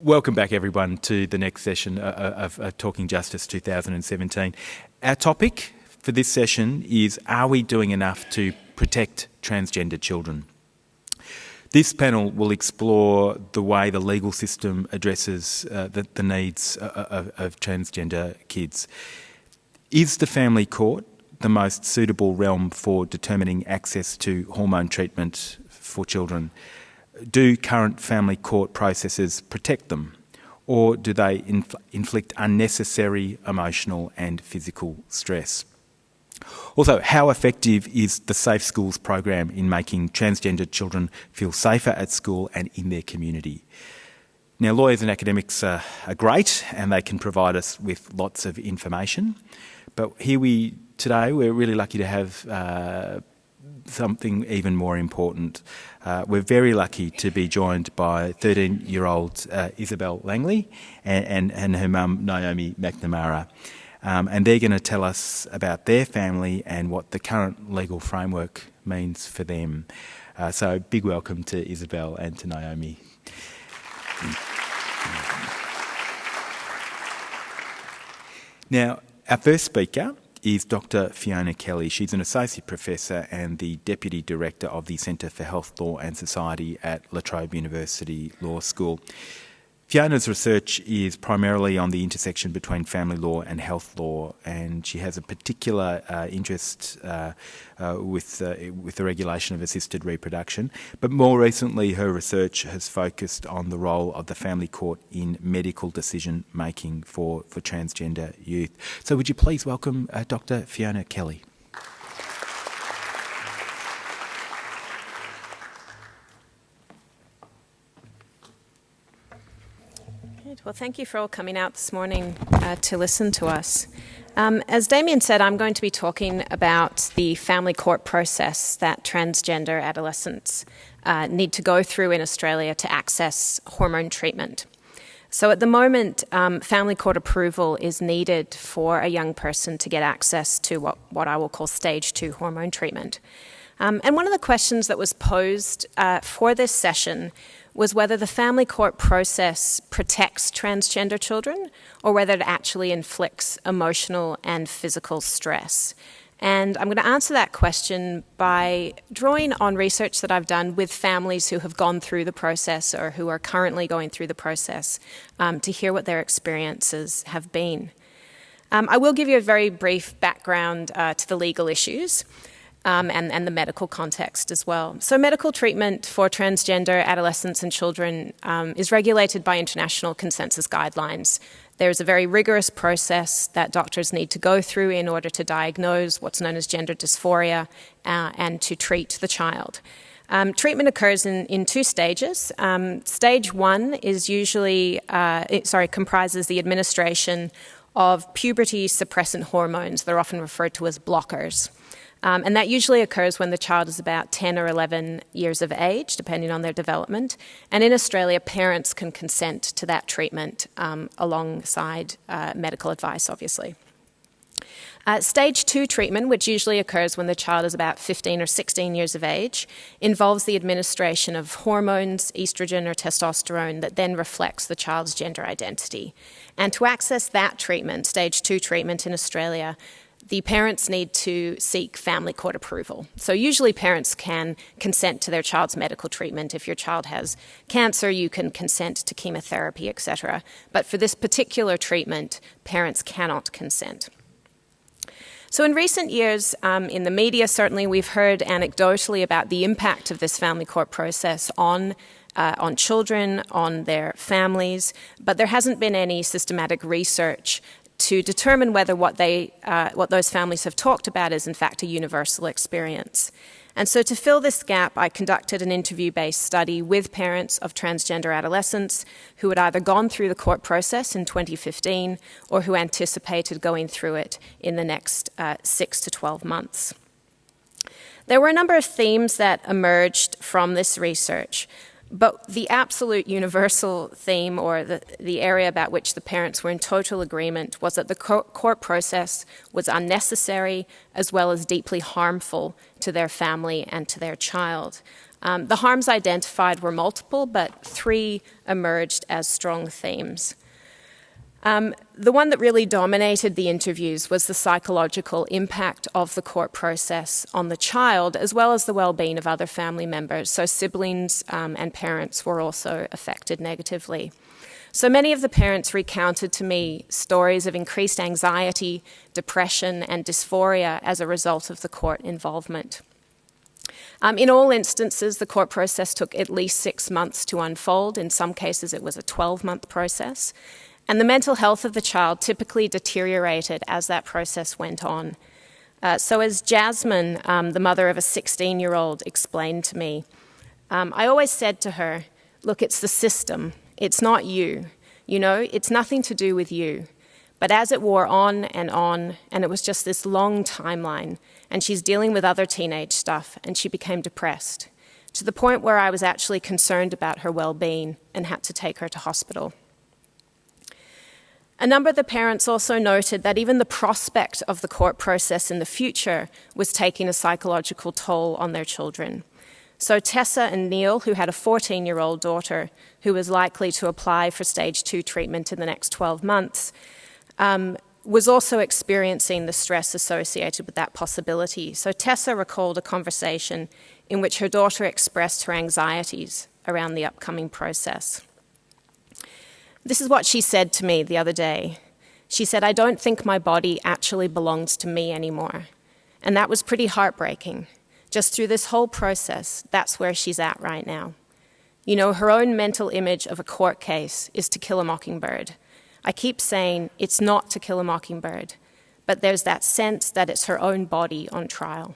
Welcome back, everyone, to the next session of Talking Justice 2017. Our topic for this session is, are we doing enough to protect transgender children? This panel will explore the way the legal system addresses the needs of transgender kids. Is the family court the most suitable realm for determining access to hormone treatment for children? Do current family court processes protect them, or do they inflict unnecessary emotional and physical stress? Also, how effective is the Safe Schools program in making transgender children feel safer at school and in their community? Now, lawyers and academics are great, and they can provide us with lots of information, but today we're really lucky to have something even more important. We're very lucky to be joined by 13-year-old Isabelle Langley and her mum, Naomi McNamara. And they're going to tell us about their family and what the current legal framework means for them. So big welcome to Isabelle and to Naomi. Now, our first speaker is Dr. Fiona Kelly. She's an Associate Professor and the Deputy Director of the Centre for Health Law and Society at Trobe University Law School. Fiona's research is primarily on the intersection between family law and health law, and she has a particular interest with the regulation of assisted reproduction. But more recently, her research has focused on the role of the family court in medical decision making for transgender youth. So would you please welcome Dr. Fiona Kelly? Well, thank you for all coming out this morning to listen to us. As Damien said, I'm going to be talking about the family court process that transgender adolescents need to go through in Australia to access hormone treatment. So at the moment, family court approval is needed for a young person to get access to what I will call stage 2 hormone treatment. And one of the questions that was posed for this session was whether the family court process protects transgender children or whether it actually inflicts emotional and physical stress. And I'm going to answer that question by drawing on research that I've done with families who have gone through the process or who are currently going through the process to hear what their experiences have been. I will give you a very brief background to the legal issues. And the medical context as well. So medical treatment for transgender adolescents and children is regulated by international consensus guidelines. There's a very rigorous process that doctors need to go through in order to diagnose what's known as gender dysphoria and to treat the child. Treatment occurs in 2 stages. Stage 1 is usually comprises the administration of puberty suppressant hormones. They're often referred to as blockers. And that usually occurs when the child is about 10 or 11 years of age, depending on their development. And in Australia, parents can consent to that treatment alongside medical advice, obviously. Stage 2 treatment, which usually occurs when the child is about 15 or 16 years of age, involves the administration of hormones, estrogen or testosterone, that then reflects the child's gender identity. And to access that treatment, stage 2 treatment in Australia, the parents need to seek family court approval. So usually parents can consent to their child's medical treatment. If your child has cancer, you can consent to chemotherapy, etc. But for this particular treatment, parents cannot consent. So in recent years, in the media, certainly we've heard anecdotally about the impact of this family court process on children, on their families, but there hasn't been any systematic research to determine whether what those families have talked about is in fact a universal experience. And so to fill this gap, I conducted an interview-based study with parents of transgender adolescents who had either gone through the court process in 2015 or who anticipated going through it in the next 6 to 12 months. There were a number of themes that emerged from this research. But the absolute universal theme, or the area about which the parents were in total agreement, was that the court process was unnecessary as well as deeply harmful to their family and to their child. The harms identified were multiple, but 3 emerged as strong themes. The one that really dominated the interviews was the psychological impact of the court process on the child, as well as the well-being of other family members. So siblings and parents were also affected negatively. So many of the parents recounted to me stories of increased anxiety, depression, and dysphoria as a result of the court involvement. In all instances, the court process took at least 6 months to unfold. In some cases, it was a 12-month process. And the mental health of the child typically deteriorated as that process went on. So as Jasmine, the mother of a 16-year-old, explained to me, I always said to her, look, it's the system. It's not you. You know, it's nothing to do with you. But as it wore on, and it was just this long timeline, and she's dealing with other teenage stuff, and she became depressed, to the point where I was actually concerned about her well-being and had to take her to hospital. A number of the parents also noted that even the prospect of the court process in the future was taking a psychological toll on their children. So Tessa and Neil, who had a 14-year-old daughter who was likely to apply for stage 2 treatment in the next 12 months, was also experiencing the stress associated with that possibility. So Tessa recalled a conversation in which her daughter expressed her anxieties around the upcoming process. This is what she said to me the other day. She said, I don't think my body actually belongs to me anymore. And that was pretty heartbreaking. Just through this whole process, that's where she's at right now. You know, her own mental image of a court case is To Kill a Mockingbird. I keep saying it's not To Kill a Mockingbird, but there's that sense that it's her own body on trial.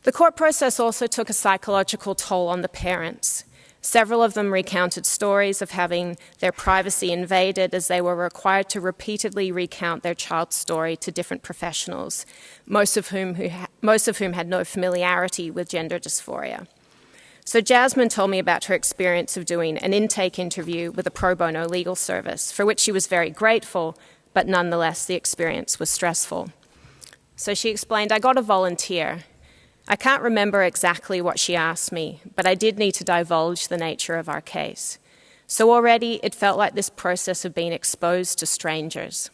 The court process also took a psychological toll on the parents. Several of them recounted stories of having their privacy invaded as they were required to repeatedly recount their child's story to different professionals, most of whom had no familiarity with gender dysphoria. So Jasmine told me about her experience of doing an intake interview with a pro bono legal service, for which she was very grateful, but nonetheless the experience was stressful. So she explained, I got a volunteer. I can't remember exactly what she asked me, but I did need to divulge the nature of our case. So already it felt like this process of being exposed to strangers.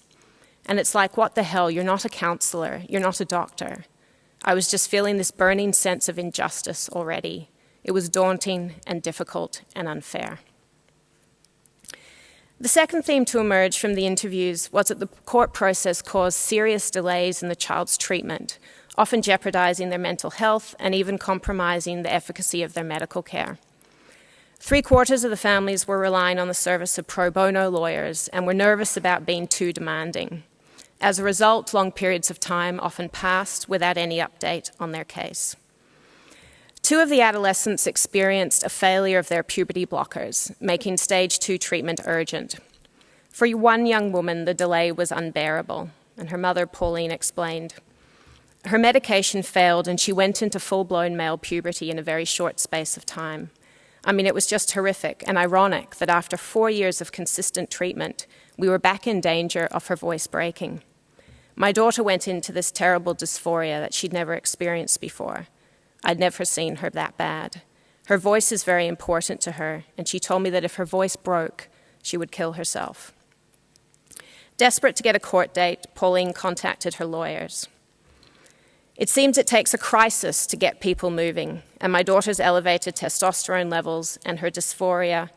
And it's like, what the hell, you're not a counsellor, you're not a doctor. I was just feeling this burning sense of injustice already. It was daunting and difficult and unfair. The second theme to emerge from the interviews was that the court process caused serious delays in the child's treatment, often jeopardizing their mental health and even compromising the efficacy of their medical care. 3/4 of the families were relying on the service of pro bono lawyers and were nervous about being too demanding. As a result, long periods of time often passed without any update on their case. 2 of the adolescents experienced a failure of their puberty blockers, making stage 2 treatment urgent. For one young woman, the delay was unbearable, and her mother, Pauline, explained, her medication failed and she went into full-blown male puberty in a very short space of time. I mean, it was just horrific and ironic that after 4 years of consistent treatment, we were back in danger of her voice breaking. My daughter went into this terrible dysphoria that she'd never experienced before. I'd never seen her that bad. Her voice is very important to her, and she told me that if her voice broke, she would kill herself. Desperate to get a court date, Pauline contacted her lawyers. It seems it takes a crisis to get people moving, and my daughter's elevated testosterone levels and her dysphoria,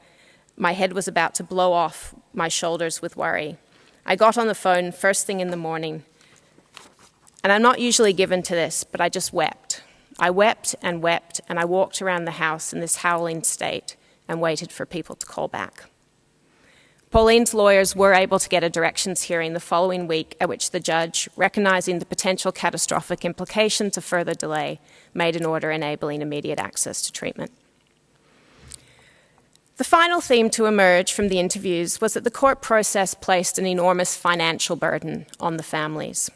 my head was about to blow off my shoulders with worry. I got on the phone first thing in the morning, and I'm not usually given to this, but I just wept. I wept, and I walked around the house in this howling state and waited for people to call back. Pauline's lawyers were able to get a directions hearing the following week at which the judge, recognizing the potential catastrophic implications of further delay, made an order enabling immediate access to treatment. The final theme to emerge from the interviews was that the court process placed an enormous financial burden on the families.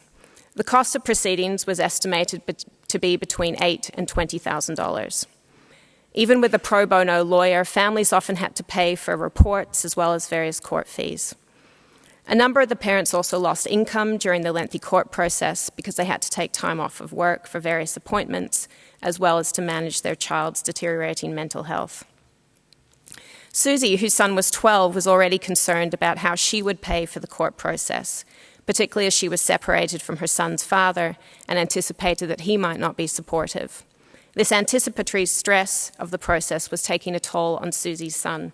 The cost of proceedings was estimated to be between $8,000 and $20,000. Even with a pro bono lawyer, families often had to pay for reports as well as various court fees. A number of the parents also lost income during the lengthy court process because they had to take time off of work for various appointments, as well as to manage their child's deteriorating mental health. Susie, whose son was 12, was already concerned about how she would pay for the court process, particularly as she was separated from her son's father and anticipated that he might not be supportive. This anticipatory stress of the process was taking a toll on Susie's son.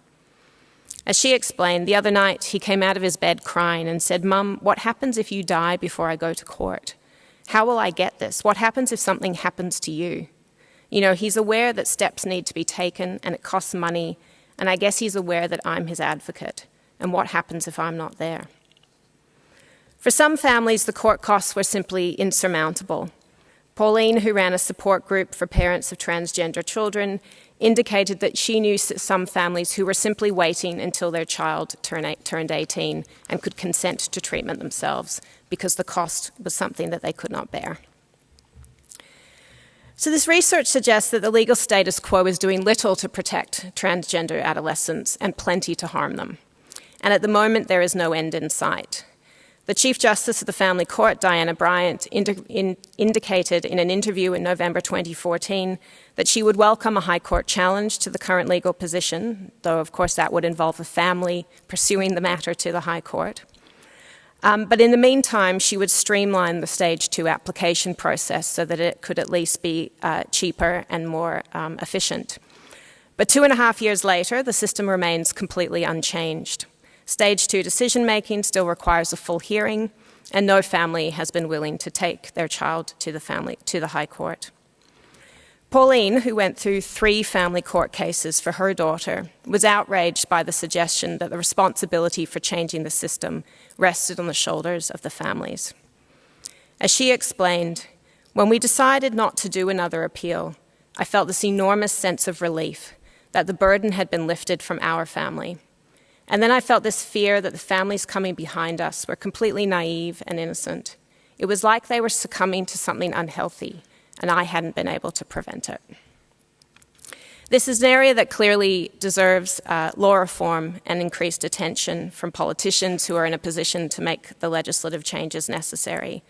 As she explained, the other night he came out of his bed crying and said, "Mum, what happens if you die before I go to court? How will I get this? What happens if something happens to you?" You know, he's aware that steps need to be taken and it costs money, and I guess he's aware that I'm his advocate. And what happens if I'm not there? For some families, the court costs were simply insurmountable. Pauline, who ran a support group for parents of transgender children, indicated that she knew some families who were simply waiting until their child turned 18 and could consent to treatment themselves because the cost was something that they could not bear. So this research suggests that the legal status quo is doing little to protect transgender adolescents and plenty to harm them. And at the moment, there is no end in sight. The Chief Justice of the Family Court, Diana Bryant, indicated in an interview in November 2014 that she would welcome a High Court challenge to the current legal position, though of course that would involve a family pursuing the matter to the High Court. But in the meantime, she would streamline the Stage 2 application process so that it could at least be cheaper and more efficient. But 2.5 years later, the system remains completely unchanged. Stage 2 decision-making still requires a full hearing, and no family has been willing to take their child to the High Court. Pauline, who went through 3 family court cases for her daughter, was outraged by the suggestion that the responsibility for changing the system rested on the shoulders of the families. As she explained, "When we decided not to do another appeal, I felt this enormous sense of relief that the burden had been lifted from our family. And then I felt this fear that the families coming behind us were completely naive and innocent. It was like they were succumbing to something unhealthy, and I hadn't been able to prevent it." This is an area that clearly deserves law reform and increased attention from politicians who are in a position to make the legislative changes necessary.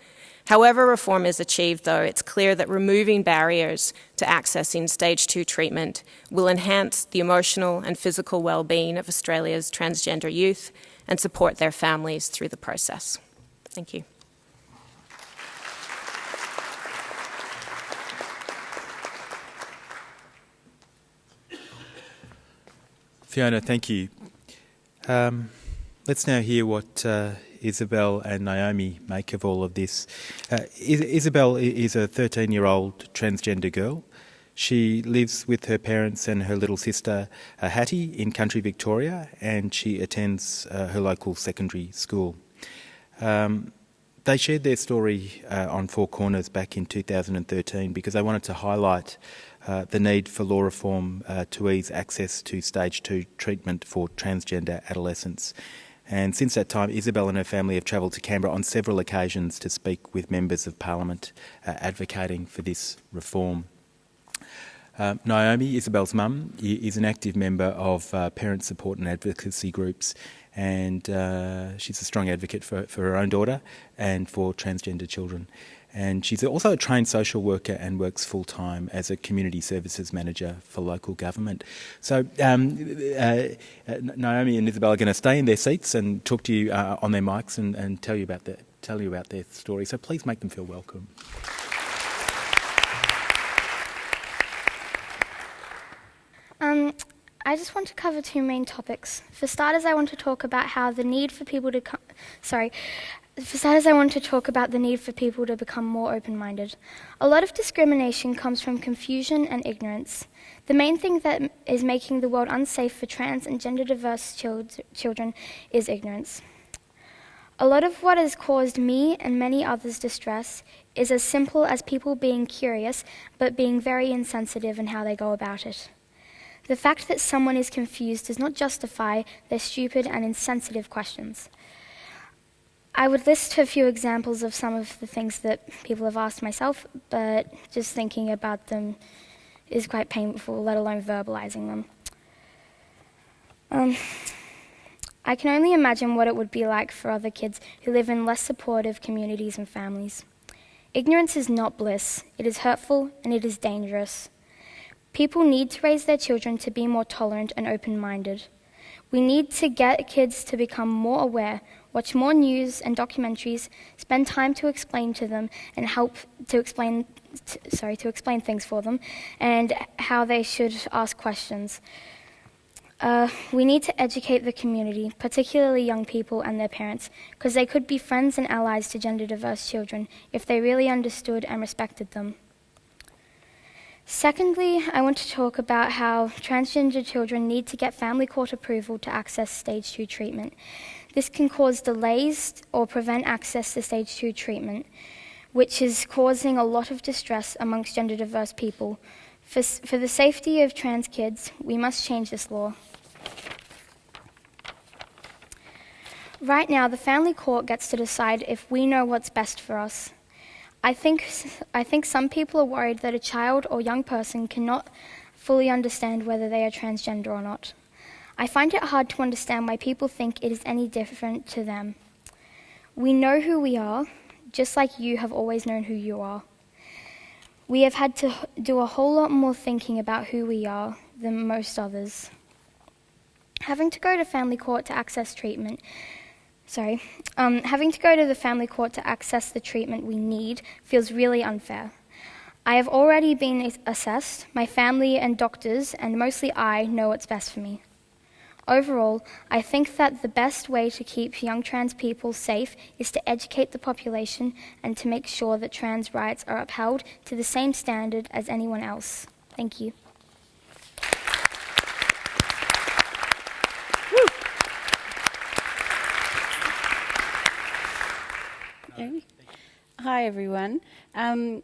However reform is achieved, though, it's clear that removing barriers to accessing Stage 2 treatment will enhance the emotional and physical well-being of Australia's transgender youth and support their families through the process. Thank you. Fiona, thank you. Let's now hear what Isabelle and Naomi make of all of this. Isabelle is a 13-year-old transgender girl. She lives with her parents and her little sister Hattie in country Victoria, and she attends her local secondary school. They shared their story on Four Corners back in 2013 because they wanted to highlight the need for law reform to ease access to Stage 2 treatment for transgender adolescents. And since that time, Isabelle and her family have travelled to Canberra on several occasions to speak with members of Parliament advocating for this reform. Naomi, Isabelle's mum, is an active member of parent support and advocacy groups, and she's a strong advocate for her own daughter and for transgender children. And she's also a trained social worker and works full-time as a community services manager for local government. So Naomi and Isabelle are going to stay in their seats and talk to you on their mics and tell you about their story. So please make them feel welcome. I just want to cover 2 main topics. For starters, I want to talk about how the need for people to become more open-minded. A lot of discrimination comes from confusion and ignorance. The main thing that is making the world unsafe for trans and gender-diverse children is ignorance. A lot of what has caused me and many others distress is as simple as people being curious but being very insensitive in how they go about it. The fact that someone is confused does not justify their stupid and insensitive questions. I would list a few examples of some of the things that people have asked myself, but just thinking about them is quite painful, let alone verbalizing them. I can only imagine what it would be like for other kids who live in less supportive communities and families. Ignorance is not bliss. It is hurtful and it is dangerous. People need to raise their children to be more tolerant and open-minded. We need to get kids to become more aware, watch more news and documentaries, spend time to explain to them and help to explain things for them, and how they should ask questions. We need to educate the community, particularly young people and their parents, because they could be friends and allies to gender-diverse children if they really understood and respected them. Secondly, I want to talk about how transgender children need to get family court approval to access stage 2 treatment. This can cause delays or prevent access to stage 2 treatment, which is causing a lot of distress amongst gender-diverse people. For the safety of trans kids, we must change this law. Right now, the family court gets to decide if we know what's best for us. I think some people are worried that a child or young person cannot fully understand whether they are transgender or not. I find it hard to understand why people think it is any different to them. We know who we are, just like you have always known who you are. We have had to do a whole lot more thinking about who we are than most others. Having to go to the family court to access the treatment we need feels really unfair. I have already been assessed. My family and doctors, and mostly I, know what's best for me. Overall, I think that the best way to keep young trans people safe is to educate the population and to make sure that trans rights are upheld to the same standard as anyone else. Thank you. Hi everyone. I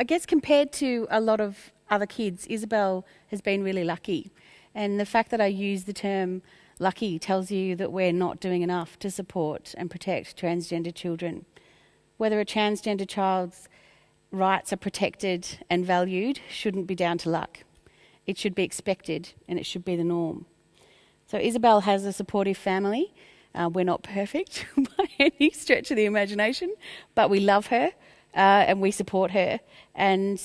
guess compared to a lot of other kids, Isabelle has been really lucky. And the fact that I use the term lucky tells you that we're not doing enough to support and protect transgender children. Whether a transgender child's rights are protected and valued shouldn't be down to luck. It should be expected and it should be the norm. So Isabelle has a supportive family. We're not perfect by any stretch of the imagination, but we love her and we support her, and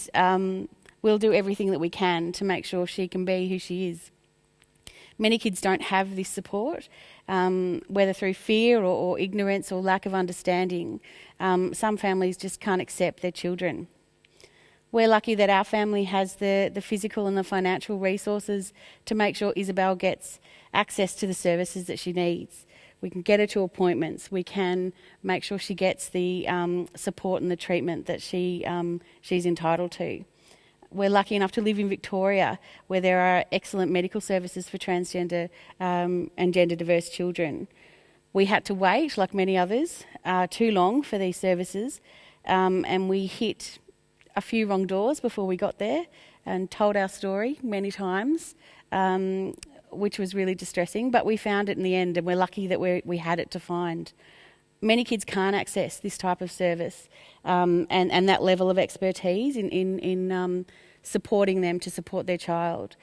we'll do everything that we can to make sure she can be who she is. Many kids don't have this support, whether through fear or ignorance or lack of understanding. Some families just can't accept their children. We're lucky that our family has the physical and the financial resources to make sure Isabelle gets access to the services that she needs. We can get her to appointments. We can make sure she gets the support and the treatment that she's entitled to. We're lucky enough to live in Victoria, where there are excellent medical services for transgender and gender diverse children. We had to wait, like many others, too long for these services, and we hit a few wrong doors before we got there and told our story many times, which was really distressing, but we found it in the end, and we're lucky that we had it to find. Many kids can't access this type of service and that level of expertise in supporting them to support their child.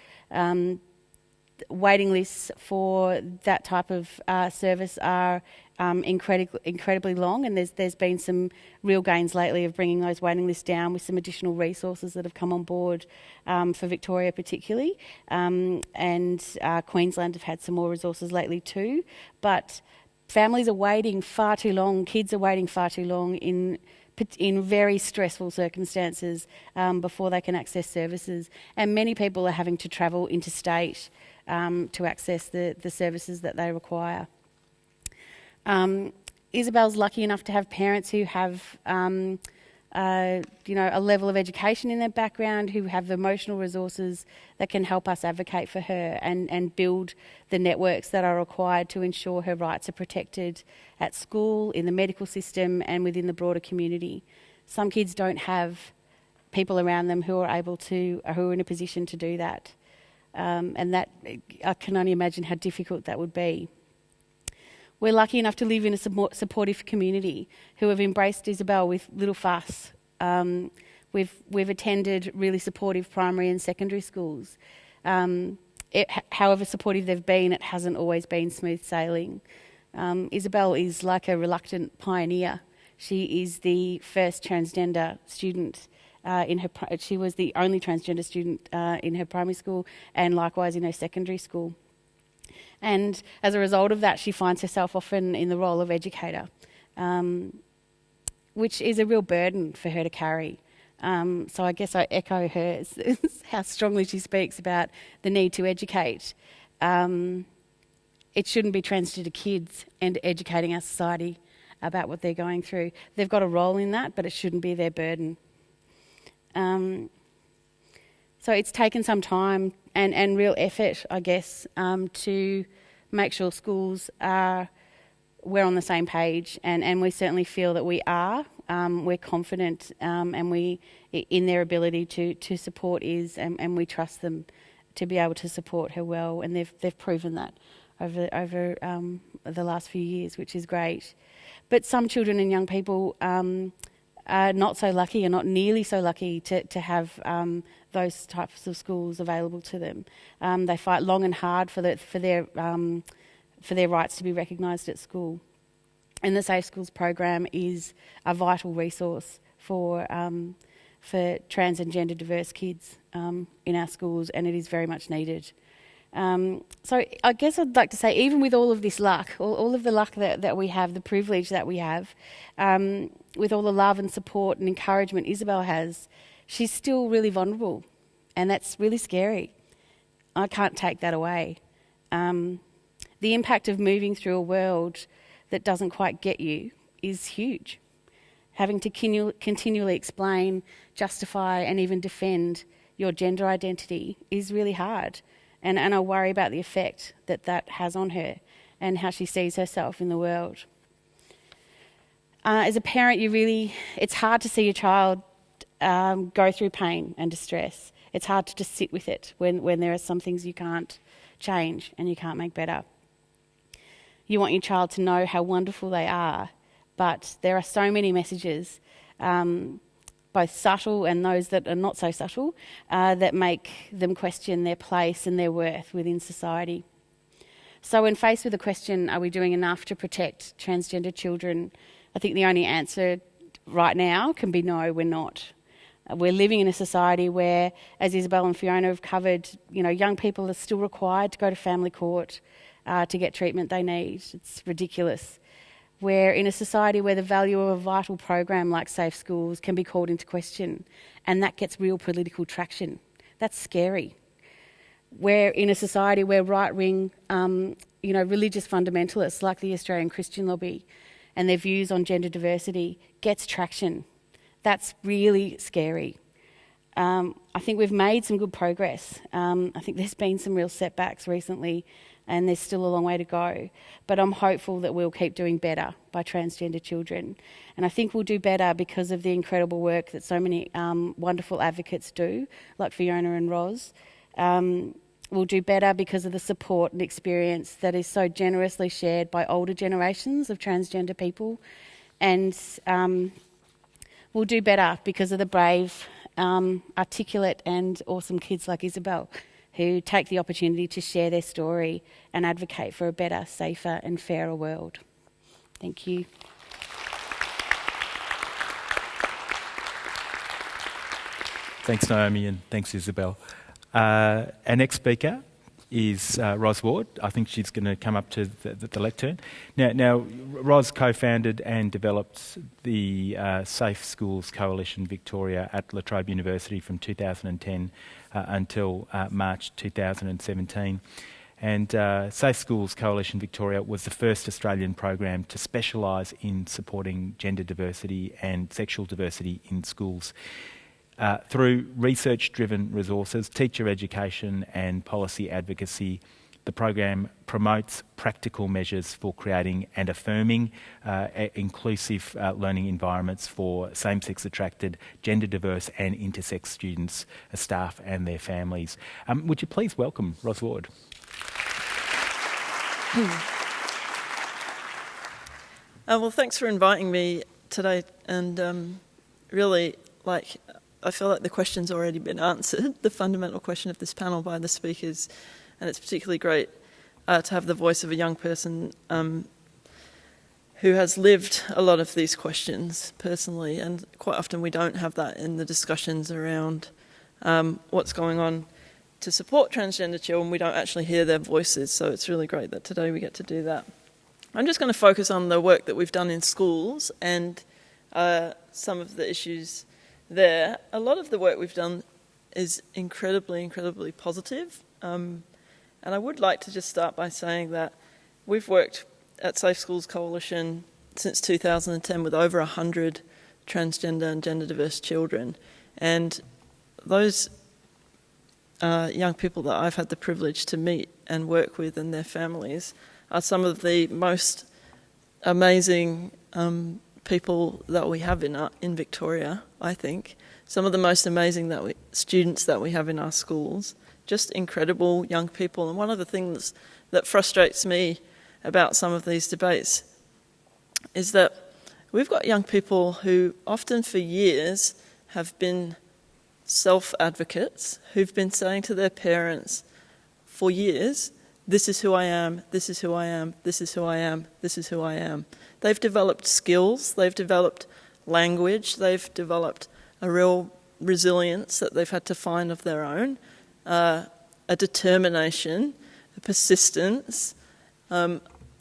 Waiting lists for that type of service are incredibly long, and there's been some real gains lately of bringing those waiting lists down with some additional resources that have come on board for Victoria particularly, and Queensland have had some more resources lately too. But families are waiting far too long, kids are waiting far too long in very stressful circumstances before they can access services, and many people are having to travel interstate to access the services that they require. Isabelle's lucky enough to have parents who have a level of education in their background, who have emotional resources that can help us advocate for her and build the networks that are required to ensure her rights are protected at school, in the medical system and within the broader community. Some kids don't have people around them who are in a position to do that. And that, I can only imagine how difficult that would be. We're lucky enough to live in a supportive community who have embraced Isabelle with little fuss. We've attended really supportive primary and secondary schools. however supportive they've been, it hasn't always been smooth sailing. Isabelle is like a reluctant pioneer. She is the first transgender student she was the only transgender student in her primary school and likewise in her secondary school. And as a result of that, she finds herself often in the role of educator, which is a real burden for her to carry. So I guess I echo hers, how strongly she speaks about the need to educate. It shouldn't be transgender kids and educating our society about what they're going through. They've got a role in that, but it shouldn't be their burden. So it's taken some time and real effort, I guess, to make sure schools we're on the same page, and we certainly feel that we are. We're confident and we in their ability to support and we trust them to be able to support her well, and they've proven that over the last few years, which is great. But some children and young people are not so lucky, or not nearly so lucky to have those types of schools available to them. They fight long and hard for their rights to be recognised at school. And the Safe Schools program is a vital resource for trans and gender diverse kids in our schools, and it is very much needed. So I guess I'd like to say, even with all of this luck, all of the luck that we have, the privilege that we have, with all the love and support and encouragement Isabelle has, she's still really vulnerable, and that's really scary. I can't take that away. The impact of moving through a world that doesn't quite get you is huge. Having to continually explain, justify and even defend your gender identity is really hard. And I worry about the effect that has on her and how she sees herself in the world. As a parent, it's hard to see your child go through pain and distress. It's hard to just sit with it when there are some things you can't change and you can't make better. You want your child to know how wonderful they are, but there are so many messages, both subtle and those that are not so subtle, that make them question their place and their worth within society. So when faced with the question, are we doing enough to protect transgender children, I think the only answer right now can be no, we're not. We're living in a society where, as Isabelle and Fiona have covered, young people are still required to go to family court to get treatment they need. It's ridiculous. We're in a society where the value of a vital program like Safe Schools can be called into question, and that gets real political traction. That's scary. We're in a society where right-wing, religious fundamentalists like the Australian Christian Lobby and their views on gender diversity gets traction. That's really scary. I think we've made some good progress. I think there's been some real setbacks recently, and there's still a long way to go. But I'm hopeful that we'll keep doing better by transgender children. And I think we'll do better because of the incredible work that so many wonderful advocates do, like Fiona and Ros. We'll do better because of the support and experience that is so generously shared by older generations of transgender people. And we'll do better because of the brave, articulate and awesome kids like Isabelle, who take the opportunity to share their story and advocate for a better, safer and fairer world. Thank you. Thanks, Naomi, and thanks, Isabelle. Our next speaker is Ros Ward. I think she's going to come up to the lectern. Now, Ros co-founded and developed the Safe Schools Coalition Victoria at La Trobe University from 2010 until March 2017. And Safe Schools Coalition Victoria was the first Australian program to specialise in supporting gender diversity and sexual diversity in schools. Through research-driven resources, teacher education and policy advocacy, the program promotes practical measures for creating and affirming inclusive learning environments for same-sex attracted, gender diverse and intersex students, staff and their families. Would you please welcome Ros Ward? Well, thanks for inviting me today, and really, I feel like the question's already been answered, the fundamental question of this panel by the speakers and it's particularly great to have the voice of a young person who has lived a lot of these questions personally, and quite often we don't have that in the discussions around what's going on to support transgender children. We don't actually hear their voices, so it's really great that today we get to do that. I'm just going to focus on the work that we've done in schools and some of the issues there. A lot of the work we've done is incredibly, incredibly positive, and I would like to just start by saying that we've worked at Safe Schools Coalition since 2010 with over 100 transgender and gender diverse children, and those young people that I've had the privilege to meet and work with and their families are some of the most amazing people that we have in Victoria, I think. Some of the most amazing students that we have in our schools, just incredible young people. And one of the things that frustrates me about some of these debates is that we've got young people who often for years have been self-advocates, who've been saying to their parents for years, this is who I am, this is who I am, this is who I am, this is who I am. They've developed skills, they've developed language, they've developed a real resilience that they've had to find of their own, a determination, a persistence,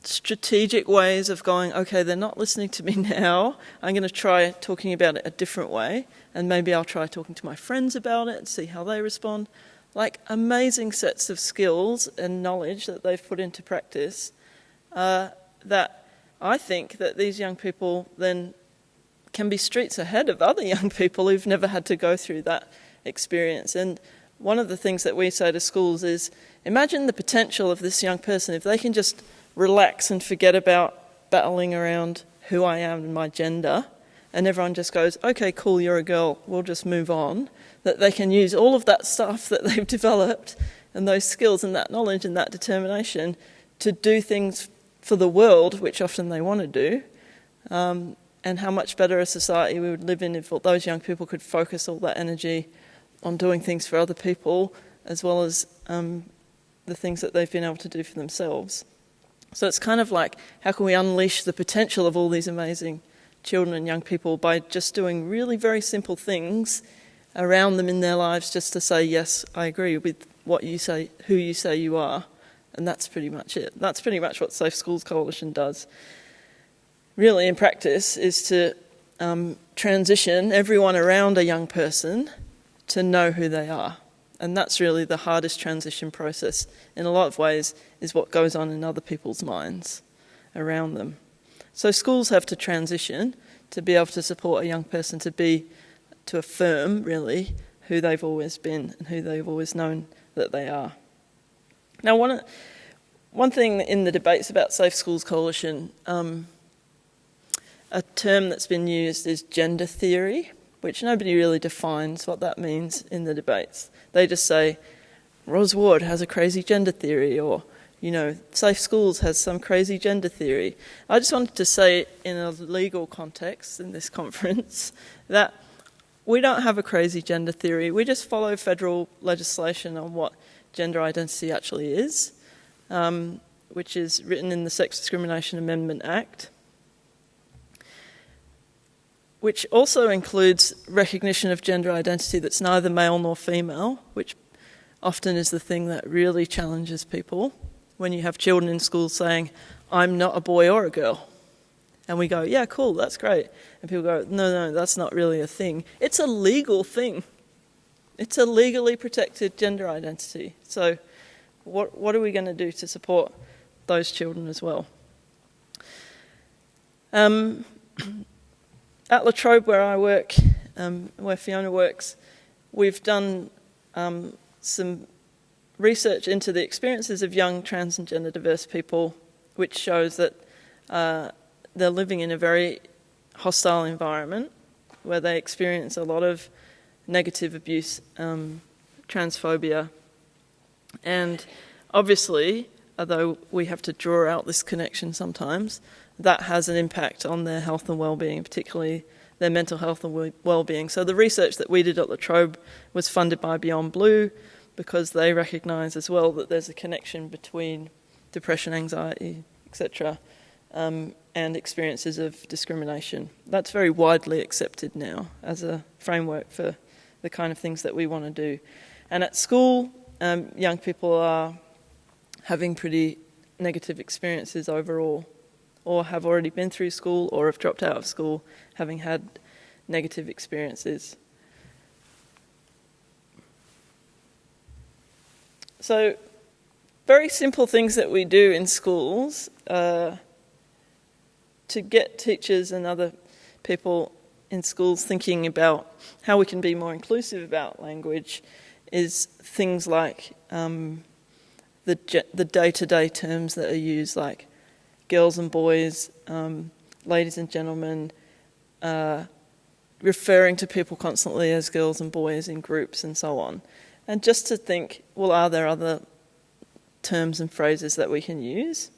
strategic ways of going, okay, they're not listening to me now, I'm going to try talking about it a different way, and maybe I'll try talking to my friends about it and see how they respond. Like amazing sets of skills and knowledge that they've put into practice that I think that these young people then can be streets ahead of other young people who've never had to go through that experience. And one of the things that we say to schools is, imagine the potential of this young person if they can just relax and forget about battling around who I am and my gender, and everyone just goes, okay, cool, you're a girl, we'll just move on, that they can use all of that stuff that they've developed and those skills and that knowledge and that determination to do things for the world, which often they want to do, and how much better a society we would live in if those young people could focus all that energy on doing things for other people as well as the things that they've been able to do for themselves. So it's kind of like, how can we unleash the potential of all these amazing children and young people by just doing really very simple things around them in their lives, just to say, yes, I agree with what you say, who you say you are, and that's pretty much it. That's pretty much what Safe Schools Coalition does. Really, in practice, is to transition everyone around a young person to know who they are. And that's really the hardest transition process. In a lot of ways, is what goes on in other people's minds around them. So schools have to transition to be able to support a young person to affirm, really, who they've always been and who they've always known that they are. Now, one thing in the debates about Safe Schools Coalition, a term that's been used is gender theory, which nobody really defines what that means in the debates. They just say, Ros Ward has a crazy gender theory, or, Safe Schools has some crazy gender theory. I just wanted to say in a legal context in this conference that we don't have a crazy gender theory. We just follow federal legislation on what gender identity actually is, which is written in the Sex Discrimination Amendment Act, which also includes recognition of gender identity that's neither male nor female, which often is the thing that really challenges people when you have children in school saying, I'm not a boy or a girl. And we go, yeah, cool, that's great. And people go, no, that's not really a thing. It's a legal thing. It's a legally protected gender identity. So what are we going to do to support those children as well? At Trobe, where I work, where Fiona works, we've done some research into the experiences of young trans and gender diverse people, which shows that they're living in a very hostile environment where they experience a lot of negative abuse, transphobia, and obviously, although we have to draw out this connection sometimes, that has an impact on their health and well-being, particularly their mental health and well-being. So the research that we did at La Trobe was funded by Beyond Blue because they recognise as well that there's a connection between depression, anxiety, etc., and experiences of discrimination. That's very widely accepted now as a framework for the kind of things that we want to do. And at school, young people are having pretty negative experiences overall, or have already been through school, or have dropped out of school having had negative experiences. So, very simple things that we do in schools to get teachers and other people in schools thinking about how we can be more inclusive about language is things like the day-to-day terms that are used, like girls and boys, ladies and gentlemen, referring to people constantly as girls and boys in groups and so on. And just to think, well, are there other terms and phrases that we can use?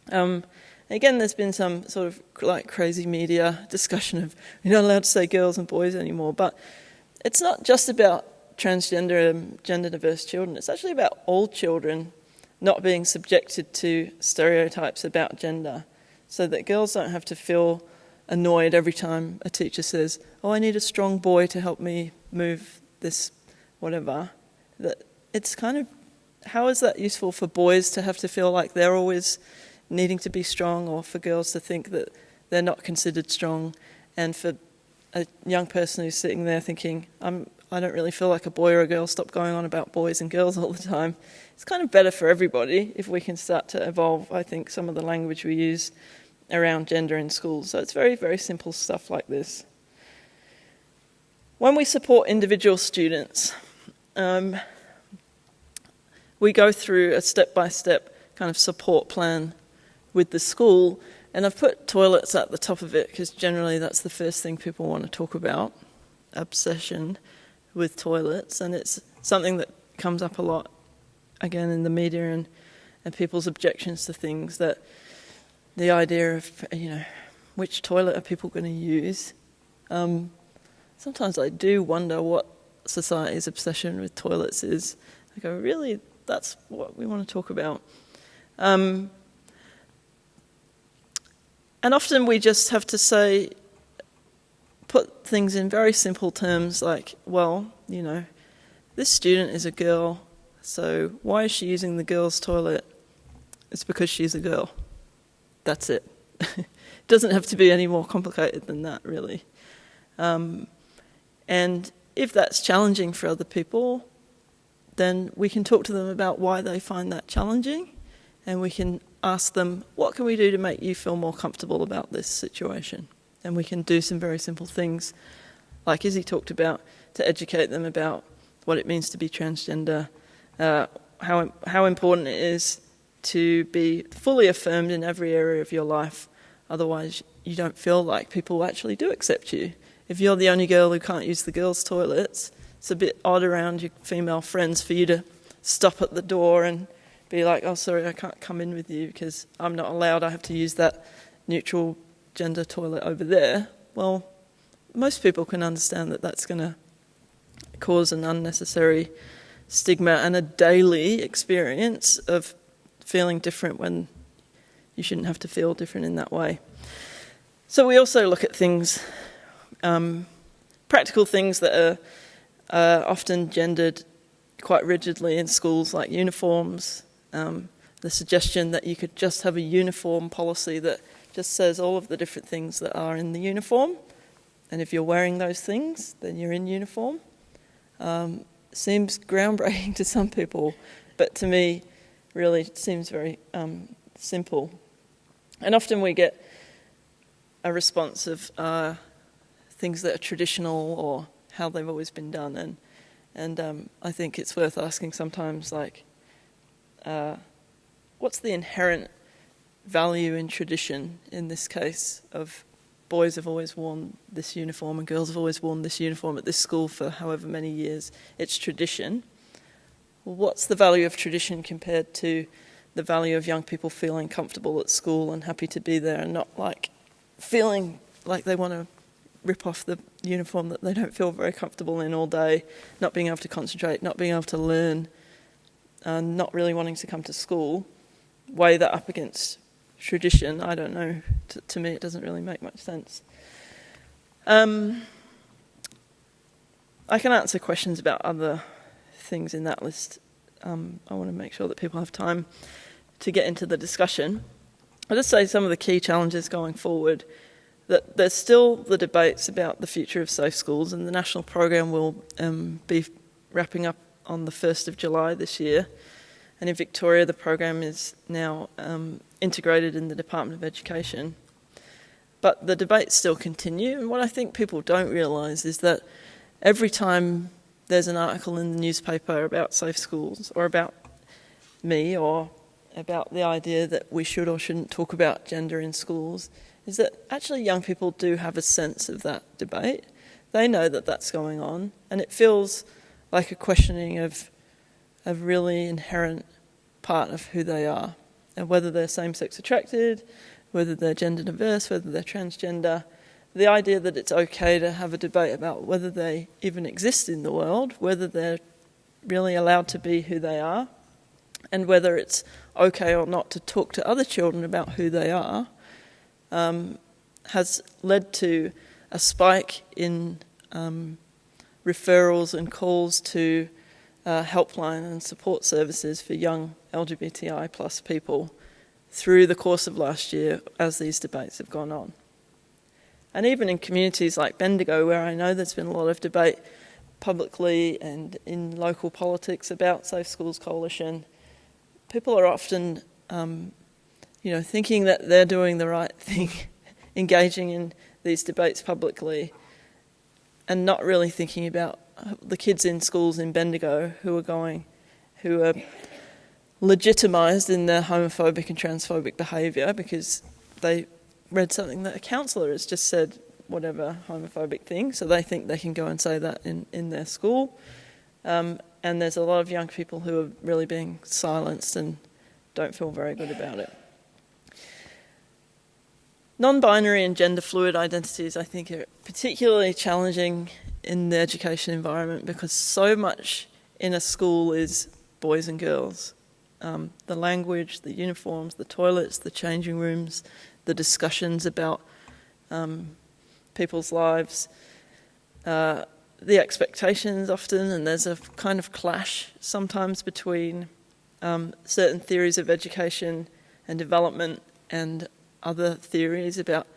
Again, there's been some sort of like crazy media discussion of you're not allowed to say girls and boys anymore, but it's not just about transgender and gender diverse children. It's actually about all children not being subjected to stereotypes about gender, so that girls don't have to feel annoyed every time a teacher says, oh, I need a strong boy to help me move this whatever. That it's kind of, how is that useful for boys to have to feel like they're always needing to be strong, or for girls to think that they're not considered strong, and for a young person who's sitting there thinking, I don't really feel like a boy or a girl, stop going on about boys and girls all the time. It's kind of better for everybody if we can start to evolve, I think, some of the language we use around gender in schools. So it's very, very simple stuff like this. When we support individual students, we go through a step-by-step kind of support plan with the school, and I've put toilets at the top of it because generally that's the first thing people want to talk about, obsession with toilets, and it's something that comes up a lot, again, in the media and people's objections to things, that the idea of, which toilet are people going to use? Sometimes I do wonder what society's obsession with toilets is. I go, really, that's what we want to talk about? And often we just have to say, put things in very simple terms like, well, this student is a girl, so why is she using the girls' toilet? It's because she's a girl. That's it. It doesn't have to be any more complicated than that, really. And if that's challenging for other people, then we can talk to them about why they find that challenging, and we can ask them, what can we do to make you feel more comfortable about this situation? And we can do some very simple things, like Izzy talked about, to educate them about what it means to be transgender, how important it is to be fully affirmed in every area of your life. Otherwise, you don't feel like people actually do accept you. If you're the only girl who can't use the girls' toilets, it's a bit odd around your female friends for you to stop at the door and be like, oh, sorry, I can't come in with you because I'm not allowed, I have to use that neutral gender toilet over there. Well, most people can understand that that's going to cause an unnecessary stigma and a daily experience of feeling different when you shouldn't have to feel different in that way. So we also look at things, practical things that are often gendered quite rigidly in schools, like uniforms, the suggestion that you could just have a uniform policy that just says all of the different things that are in the uniform, and if you're wearing those things, then you're in uniform. Seems groundbreaking to some people, but to me, really seems very simple. And often we get a response of things that are traditional or how they've always been done, and I think it's worth asking sometimes, like, what's the inherent value in tradition in this case of boys have always worn this uniform and girls have always worn this uniform at this school for however many years. It's tradition. Well, what's the value of tradition compared to the value of young people feeling comfortable at school and happy to be there and not like feeling like they want to rip off the uniform that they don't feel very comfortable in all day, not being able to concentrate, not being able to learn, not really wanting to come to school, weigh that up against tradition. I don't know. To me, it doesn't really make much sense. I can answer questions about other things in that list. I want to make sure that people have time to get into the discussion. I'll just say some of the key challenges going forward. That there's still the debates about the future of safe schools, and the national program will be wrapping up on the 1st of July this year. And in Victoria, the program is now integrated in the Department of Education. But the debates still continue, and what I think people don't realise is that every time there's an article in the newspaper about safe schools, or about me, or about the idea that we should or shouldn't talk about gender in schools, is that actually young people do have a sense of that debate. They know that that's going on, and it feels like a questioning of a really inherent part of who they are, and whether they're same-sex attracted, whether they're gender diverse, whether they're transgender. The idea that it's okay to have a debate about whether they even exist in the world, whether they're really allowed to be who they are, and whether it's okay or not to talk to other children about who they are, has led to a spike in referrals and calls to helpline and support services for young LGBTI plus people through the course of last year as these debates have gone on. And even in communities like Bendigo, where I know there's been a lot of debate publicly and in local politics about Safe Schools Coalition, people are often thinking that they're doing the right thing, engaging in these debates publicly, and not really thinking about the kids in schools in Bendigo who are legitimised in their homophobic and transphobic behaviour because they read something that a counsellor has just said whatever homophobic thing, so they think they can go and say that in their school. And there's a lot of young people who are really being silenced and don't feel very good about it. Non-binary and gender fluid identities, I think, are particularly challenging in the education environment because so much in a school is boys and girls. The language, the uniforms, the toilets, the changing rooms, the discussions about people's lives, the expectations often, and there's a kind of clash sometimes between certain theories of education and development and other theories about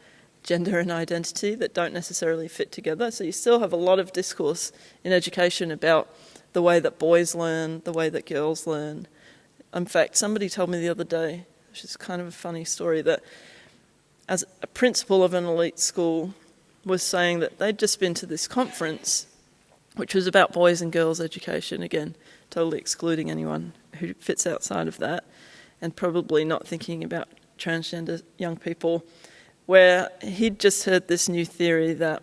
gender and identity that don't necessarily fit together. So you still have a lot of discourse in education about the way that boys learn, the way that girls learn. In fact, somebody told me the other day, which is kind of a funny story, that as a principal of an elite school was saying that they'd just been to this conference which was about boys and girls education, again, totally excluding anyone who fits outside of that, and probably not thinking about transgender young people, where he'd just heard this new theory that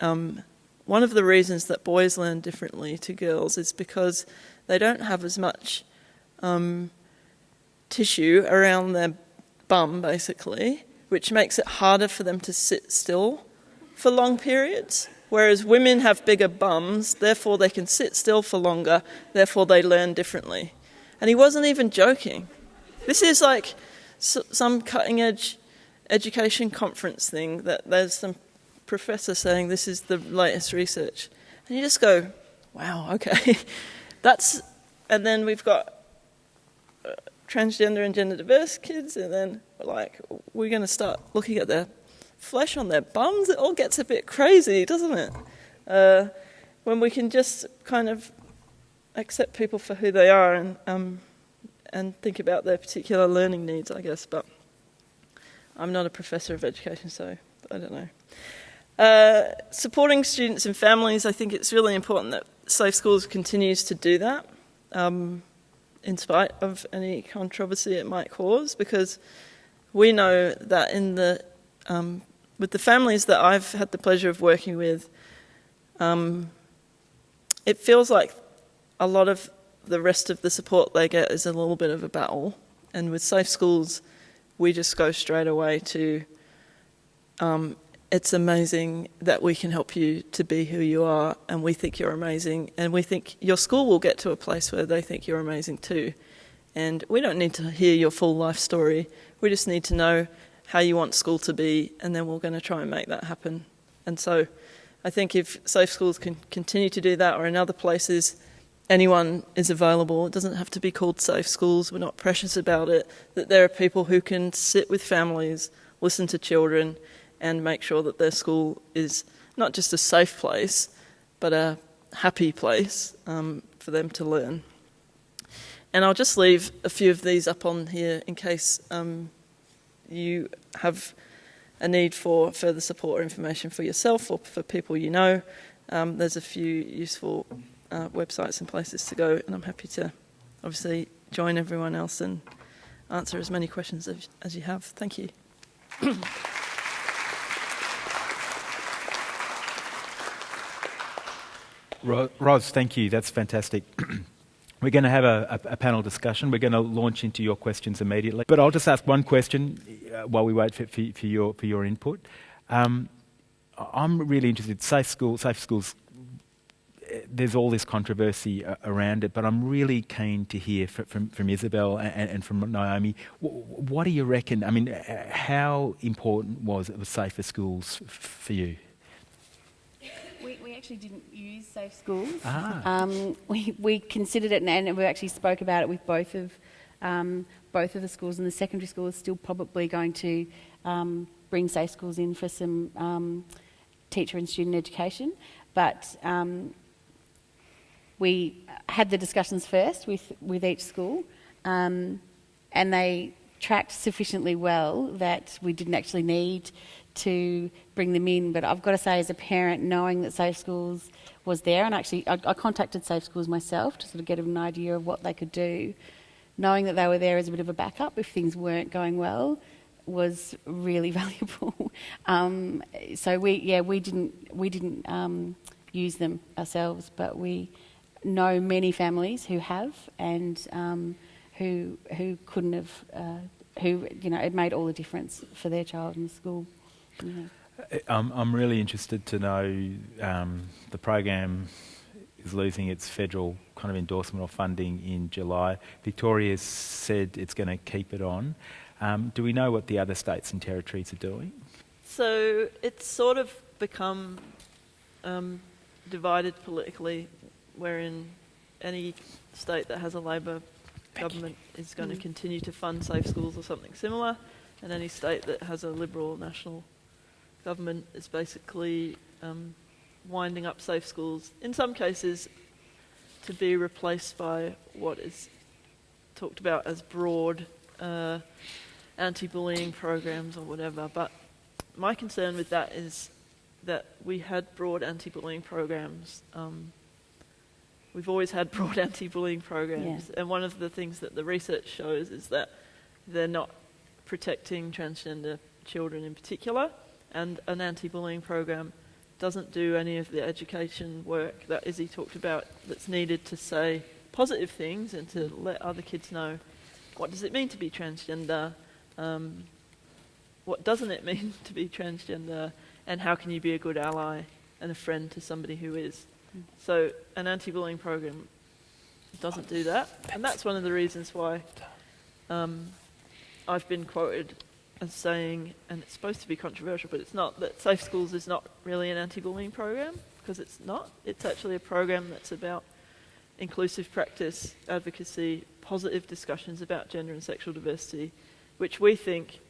one of the reasons that boys learn differently to girls is because they don't have as much tissue around their bum, basically, which makes it harder for them to sit still for long periods. Whereas women have bigger bums, therefore they can sit still for longer, therefore they learn differently. And he wasn't even joking. This is like some cutting-edge education conference thing that there's some professor saying this is the latest research. And you just go, wow, okay. And then we've got transgender and gender diverse kids, and then we're going to start looking at their flesh on their bums. It all gets a bit crazy, doesn't it? When we can just kind of accept people for who they are and think about their particular learning needs, I guess. But I'm not a professor of education, so I don't know. Supporting students and families, I think it's really important that Safe Schools continues to do that, in spite of any controversy it might cause, because we know that with the families that I've had the pleasure of working with, it feels like a lot of the rest of the support they get is a little bit of a battle. And with Safe Schools, we just go straight away to it's amazing that we can help you to be who you are, and we think you're amazing, and we think your school will get to a place where they think you're amazing too. And we don't need to hear your full life story. We just need to know how you want school to be, and then we're going to try and make that happen. And so I think if Safe Schools can continue to do that, or in other places, anyone is available. It doesn't have to be called Safe Schools. We're not precious about it. That there are people who can sit with families, listen to children, and make sure that their school is not just a safe place, but a happy place for them to learn. And I'll just leave a few of these up on here in case you have a need for further support or information for yourself or for people you know. There's a few useful websites and places to go, and I'm happy to obviously join everyone else and answer as many questions as you have. Thank you. Ros, thank you. That's fantastic. We're going to have a panel discussion. We're going to launch into your questions immediately. But I'll just ask one question while we wait for your input. I'm really interested. Safe schools. There's all this controversy around it, but I'm really keen to hear from Isabelle and from Naomi. What do you reckon? I mean, how important was safer schools for you? We actually didn't use Safe Schools. We considered it, and we actually spoke about it with both of the schools, and the secondary school is still probably going to bring Safe Schools in for some teacher and student education. But we had the discussions first with each school, and they tracked sufficiently well that we didn't actually need to bring them in. But I've got to say, as a parent, knowing that Safe Schools was there, and actually I contacted Safe Schools myself to sort of get an idea of what they could do, knowing that they were there as a bit of a backup if things weren't going well, was really valuable. So we didn't use them ourselves, but we know many families who have, and who couldn't have, it made all the difference for their child in the school. Yeah. I'm really interested to know, the program is losing its federal kind of endorsement or funding in July. Victoria's said it's going to keep it on. Do we know what the other states and territories are doing? So it's sort of become divided politically, wherein any state that has a Labor government is going to continue to fund Safe Schools or something similar, and any state that has a Liberal national government is basically winding up Safe Schools, in some cases to be replaced by what is talked about as broad anti-bullying programs or whatever. But my concern with that is that we had broad anti-bullying programs. We've always had broad anti-bullying programs, and one of the things that the research shows is that they're not protecting transgender children in particular, and an anti-bullying program doesn't do any of the education work that Izzy talked about that's needed to say positive things and to let other kids know what does it mean to be transgender, what doesn't it mean to be transgender, and how can you be a good ally and a friend to somebody who is. So an anti-bullying program doesn't do that, and that's one of the reasons why I've been quoted as saying, and it's supposed to be controversial, but it's not, that Safe Schools is not really an anti-bullying program, because it's not. It's actually a program that's about inclusive practice, advocacy, positive discussions about gender and sexual diversity, which we think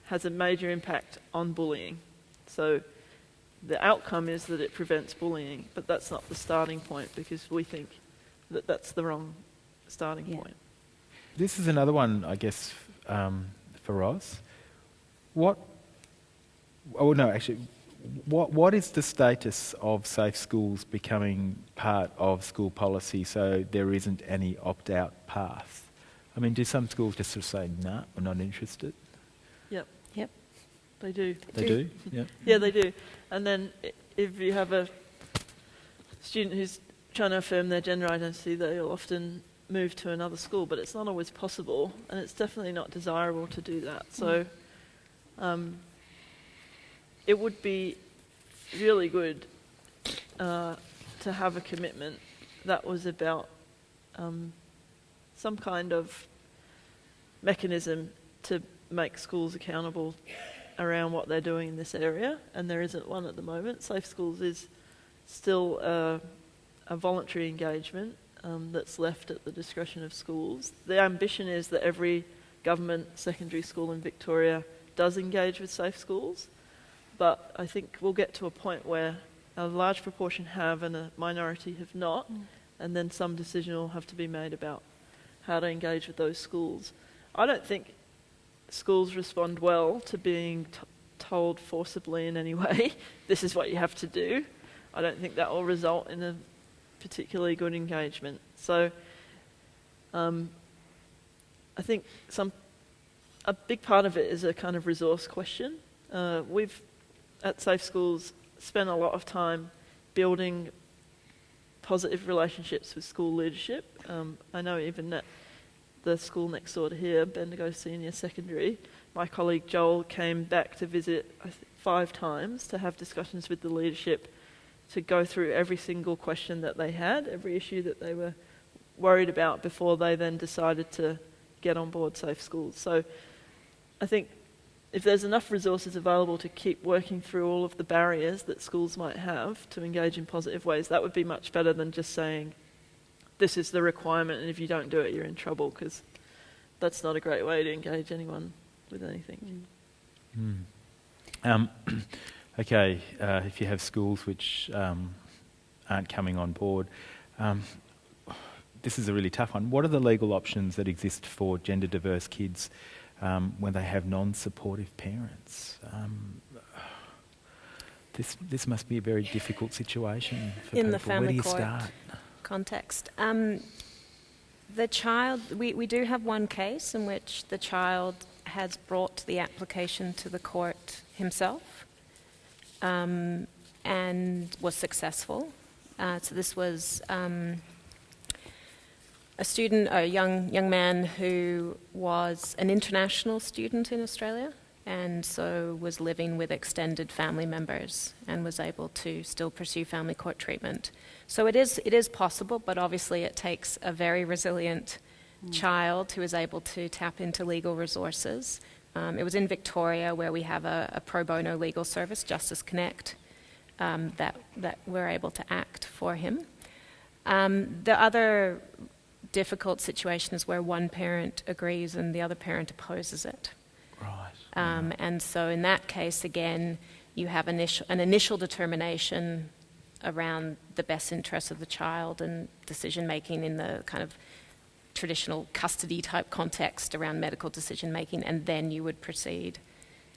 has a major impact on bullying. So the outcome is that it prevents bullying, but that's not the starting point, because we think that that's the wrong starting point. This is another one, I guess, for Roz. What is the status of Safe Schools becoming part of school policy so there isn't any opt-out path? I mean, do some schools just sort of say, nah, we're not interested? Yep. Yep. They do. They do? Yep. Yeah, they do. And then if you have a student who's trying to affirm their gender identity, they'll often move to another school, but it's not always possible, and it's definitely not desirable to do that. So it would be really good to have a commitment that was about some kind of mechanism to make schools accountable around what they're doing in this area, and there isn't one at the moment. Safe Schools is still a voluntary engagement that's left at the discretion of schools. The ambition is that every government secondary school in Victoria does engage with Safe Schools, but I think we'll get to a point where a large proportion have and a minority have not, and then some decision will have to be made about how to engage with those schools. I don't think schools respond well to being told forcibly in any way, this is what you have to do. I don't think that will result in a particularly good engagement. So I think a big part of it is a kind of resource question. We've, at Safe Schools, spent a lot of time building positive relationships with school leadership. I know even at the school next door to here, Bendigo Senior Secondary, my colleague Joel came back to visit 5 times to have discussions with the leadership to go through every single question that they had, every issue that they were worried about before they then decided to get on board Safe Schools. So I think if there's enough resources available to keep working through all of the barriers that schools might have to engage in positive ways, that would be much better than just saying, this is the requirement and if you don't do it, you're in trouble, because that's not a great way to engage anyone with anything. Okay, if you have schools which aren't coming on board, this is a really tough one. What are the legal options that exist for gender diverse kids when they have non-supportive parents? This must be a very difficult situation for in people. the family Where do you court start? context. The child, we do have one case in which the child has brought the application to the court himself and was successful. So this was a young man who was an international student in Australia, and so was living with extended family members and was able to still pursue family court treatment. So it is possible, but obviously it takes a very resilient child who is able to tap into legal resources. It was in Victoria where we have a pro bono legal service, Justice Connect, that we're able to act for him. The other difficult situation is where one parent agrees and the other parent opposes it. Right. And so in that case, again, you have an initial determination around the best interests of the child and decision-making in the kind of traditional custody type context around medical decision-making, and then you would proceed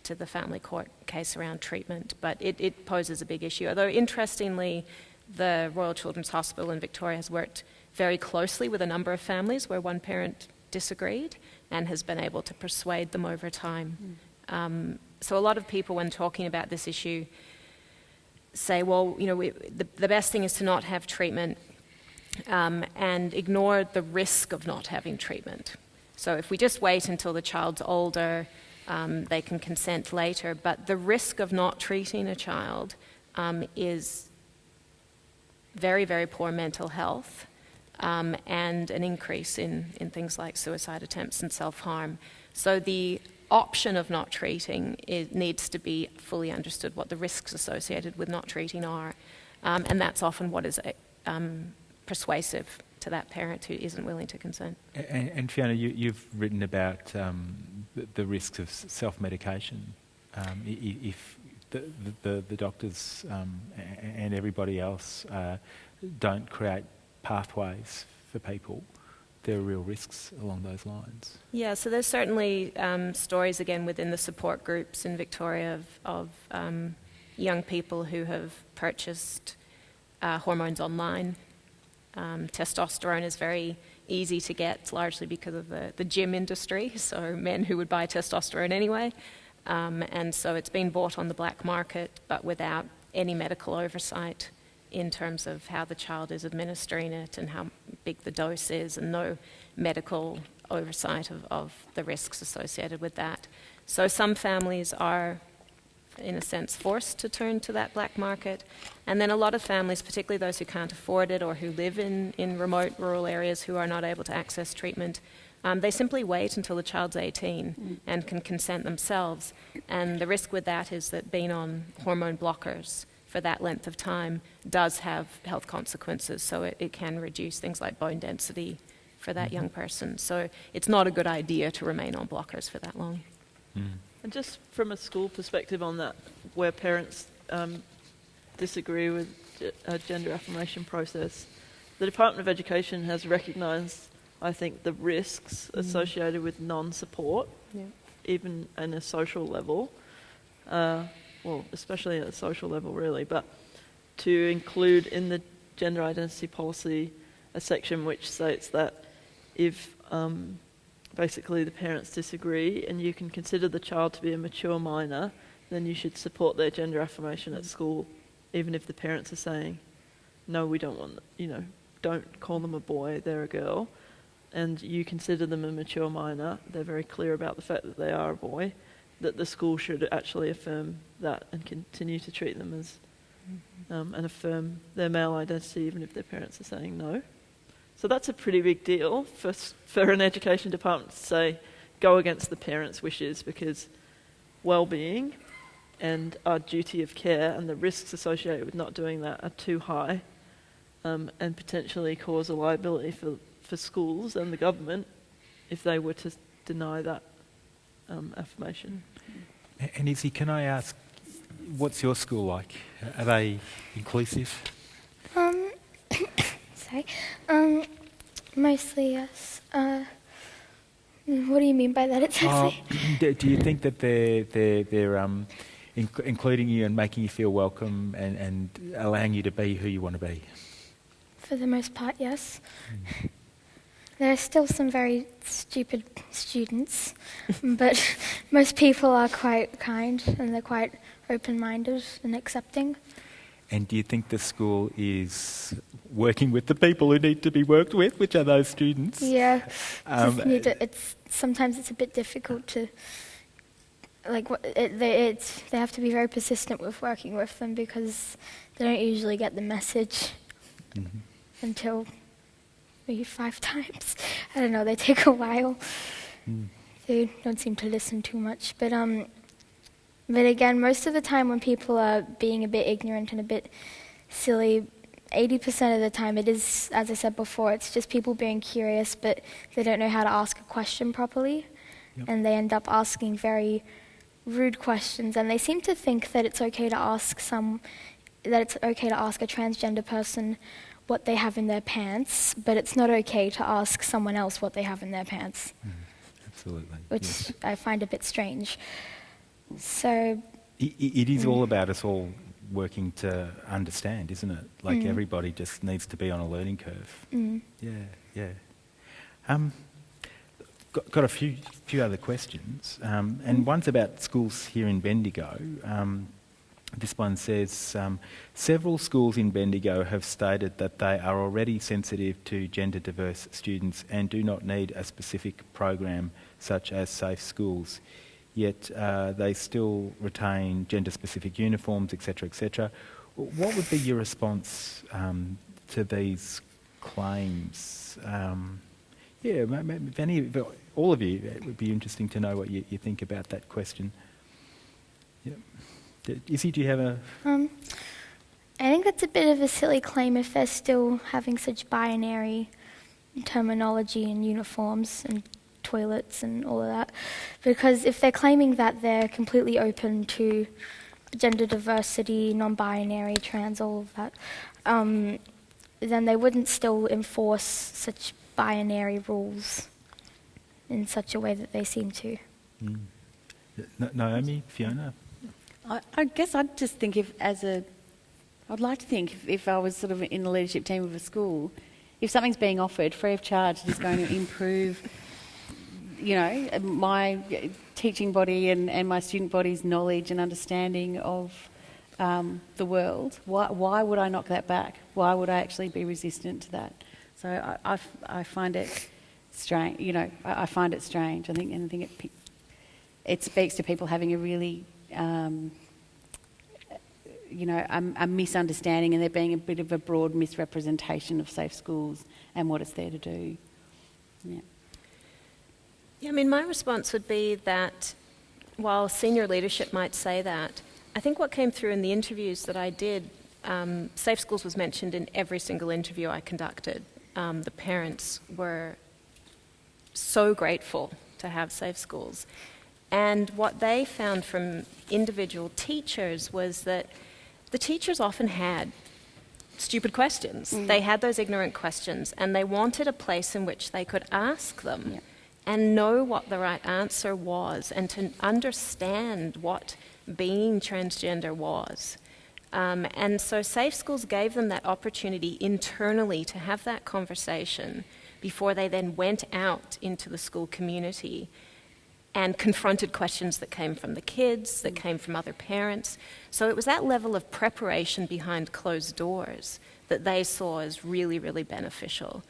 to the family court case around treatment. But it poses a big issue. Although, interestingly, the Royal Children's Hospital in Victoria has worked very closely with a number of families where one parent disagreed and has been able to persuade them over time. So a lot of people, when talking about this issue, say, well, the best thing is to not have treatment and ignore the risk of not having treatment. So if we just wait until the child's older, they can consent later. But the risk of not treating a child is very, very poor mental health and an increase in things like suicide attempts and self-harm. So the option of not treating needs to be fully understood, what the risks associated with not treating are. And that's often what is persuasive to that parent who isn't willing to consent. And Fiona, you've written about the risks of self-medication. If the doctors and everybody else don't create pathways for people, there are real risks along those lines. Yeah, so there's certainly stories, again, within the support groups in Victoria of young people who have purchased hormones online. Testosterone is very easy to get, largely because of the gym industry, so men who would buy testosterone anyway. And so it's been bought on the black market, but without any medical oversight in terms of how the child is administering it and how big the dose is, and no medical oversight of the risks associated with that. So some families are in a sense, forced to turn to that black market. And then a lot of families, particularly those who can't afford it or who live in remote rural areas who are not able to access treatment, they simply wait until the child's 18 and can consent themselves. And the risk with that is that being on hormone blockers for that length of time does have health consequences. So it can reduce things like bone density for that young person. So it's not a good idea to remain on blockers for that long. And just from a school perspective on that, where parents disagree with a gender affirmation process, the Department of Education has recognised, I think, the risks associated with non-support, even on a social level, well, especially at a social level really, but to include in the gender identity policy a section which states that if basically the parents disagree and you can consider the child to be a mature minor, then you should support their gender affirmation at school, even if the parents are saying, no, we don't want, don't call them a boy, they're a girl, and you consider them a mature minor, they're very clear about the fact that they are a boy, that the school should actually affirm that and continue to treat them as, and affirm their male identity even if their parents are saying no. So that's a pretty big deal for an education department to say, go against the parents' wishes, because well-being and our duty of care and the risks associated with not doing that are too high, and potentially cause a liability for schools and the government if they were to deny that affirmation. And Izzy, can I ask, what's your school like? Are they inclusive? Sorry. Mostly yes. What do you mean by that exactly? Do you think that they're including you and making you feel welcome and allowing you to be who you want to be? For the most part, yes. There are still some very stupid students, but most people are quite kind and they're quite open-minded and accepting. And do you think the school is working with the people who need to be worked with, which are those students? Yeah, sometimes it's a bit difficult to, they have to be very persistent with working with them because they don't usually get the message until maybe 5 times. I don't know, they take a while. They don't seem to listen too much, but again, most of the time when people are being a bit ignorant and a bit silly, 80% of the time it is, as I said before, it's just people being curious, but they don't know how to ask a question properly, and they end up asking very rude questions, and they seem to think that it's okay to ask a transgender person what they have in their pants, but it's not okay to ask someone else what they have in their pants. Absolutely. Which I find a bit strange. So it is all about us all working to understand, isn't it? Like everybody just needs to be on a learning curve. Yeah. Got a few other questions, and one's about schools here in Bendigo. This one says, several schools in Bendigo have stated that they are already sensitive to gender diverse students and do not need a specific program such as Safe Schools. Yet they still retain gender-specific uniforms, etc., etc. What would be your response to these claims? If all of you, it would be interesting to know what you think about that question. Izzy, do you have a... I think that's a bit of a silly claim if they're still having such binary terminology and uniforms and toilets and all of that, because if they're claiming that they're completely open to gender diversity, non-binary, trans, all of that, then they wouldn't still enforce such binary rules in such a way that they seem to. Naomi, Fiona? I guess I'd just think I'd like to think if I was sort of in the leadership team of a school, if something's being offered free of charge that is going to improve my teaching body and my student body's knowledge and understanding of the world, why would I knock that back? Why would I actually be resistant to that? So I find it strange. I find it strange. I think it speaks to people having a really a misunderstanding and there being a bit of a broad misrepresentation of safe schools and what it's there to do. Yeah. Yeah, I mean, my response would be that while senior leadership might say that, I think what came through in the interviews that I did, safe schools was mentioned in every single interview I conducted. The parents were so grateful to have safe schools. And what they found from individual teachers was that the teachers often had stupid questions. They had those ignorant questions, and they wanted a place in which they could ask them and know what the right answer was and to understand what being transgender was. And so safe schools gave them that opportunity internally to have that conversation before they then went out into the school community and confronted questions that came from the kids, that came from other parents. So it was that level of preparation behind closed doors that they saw as really, really beneficial.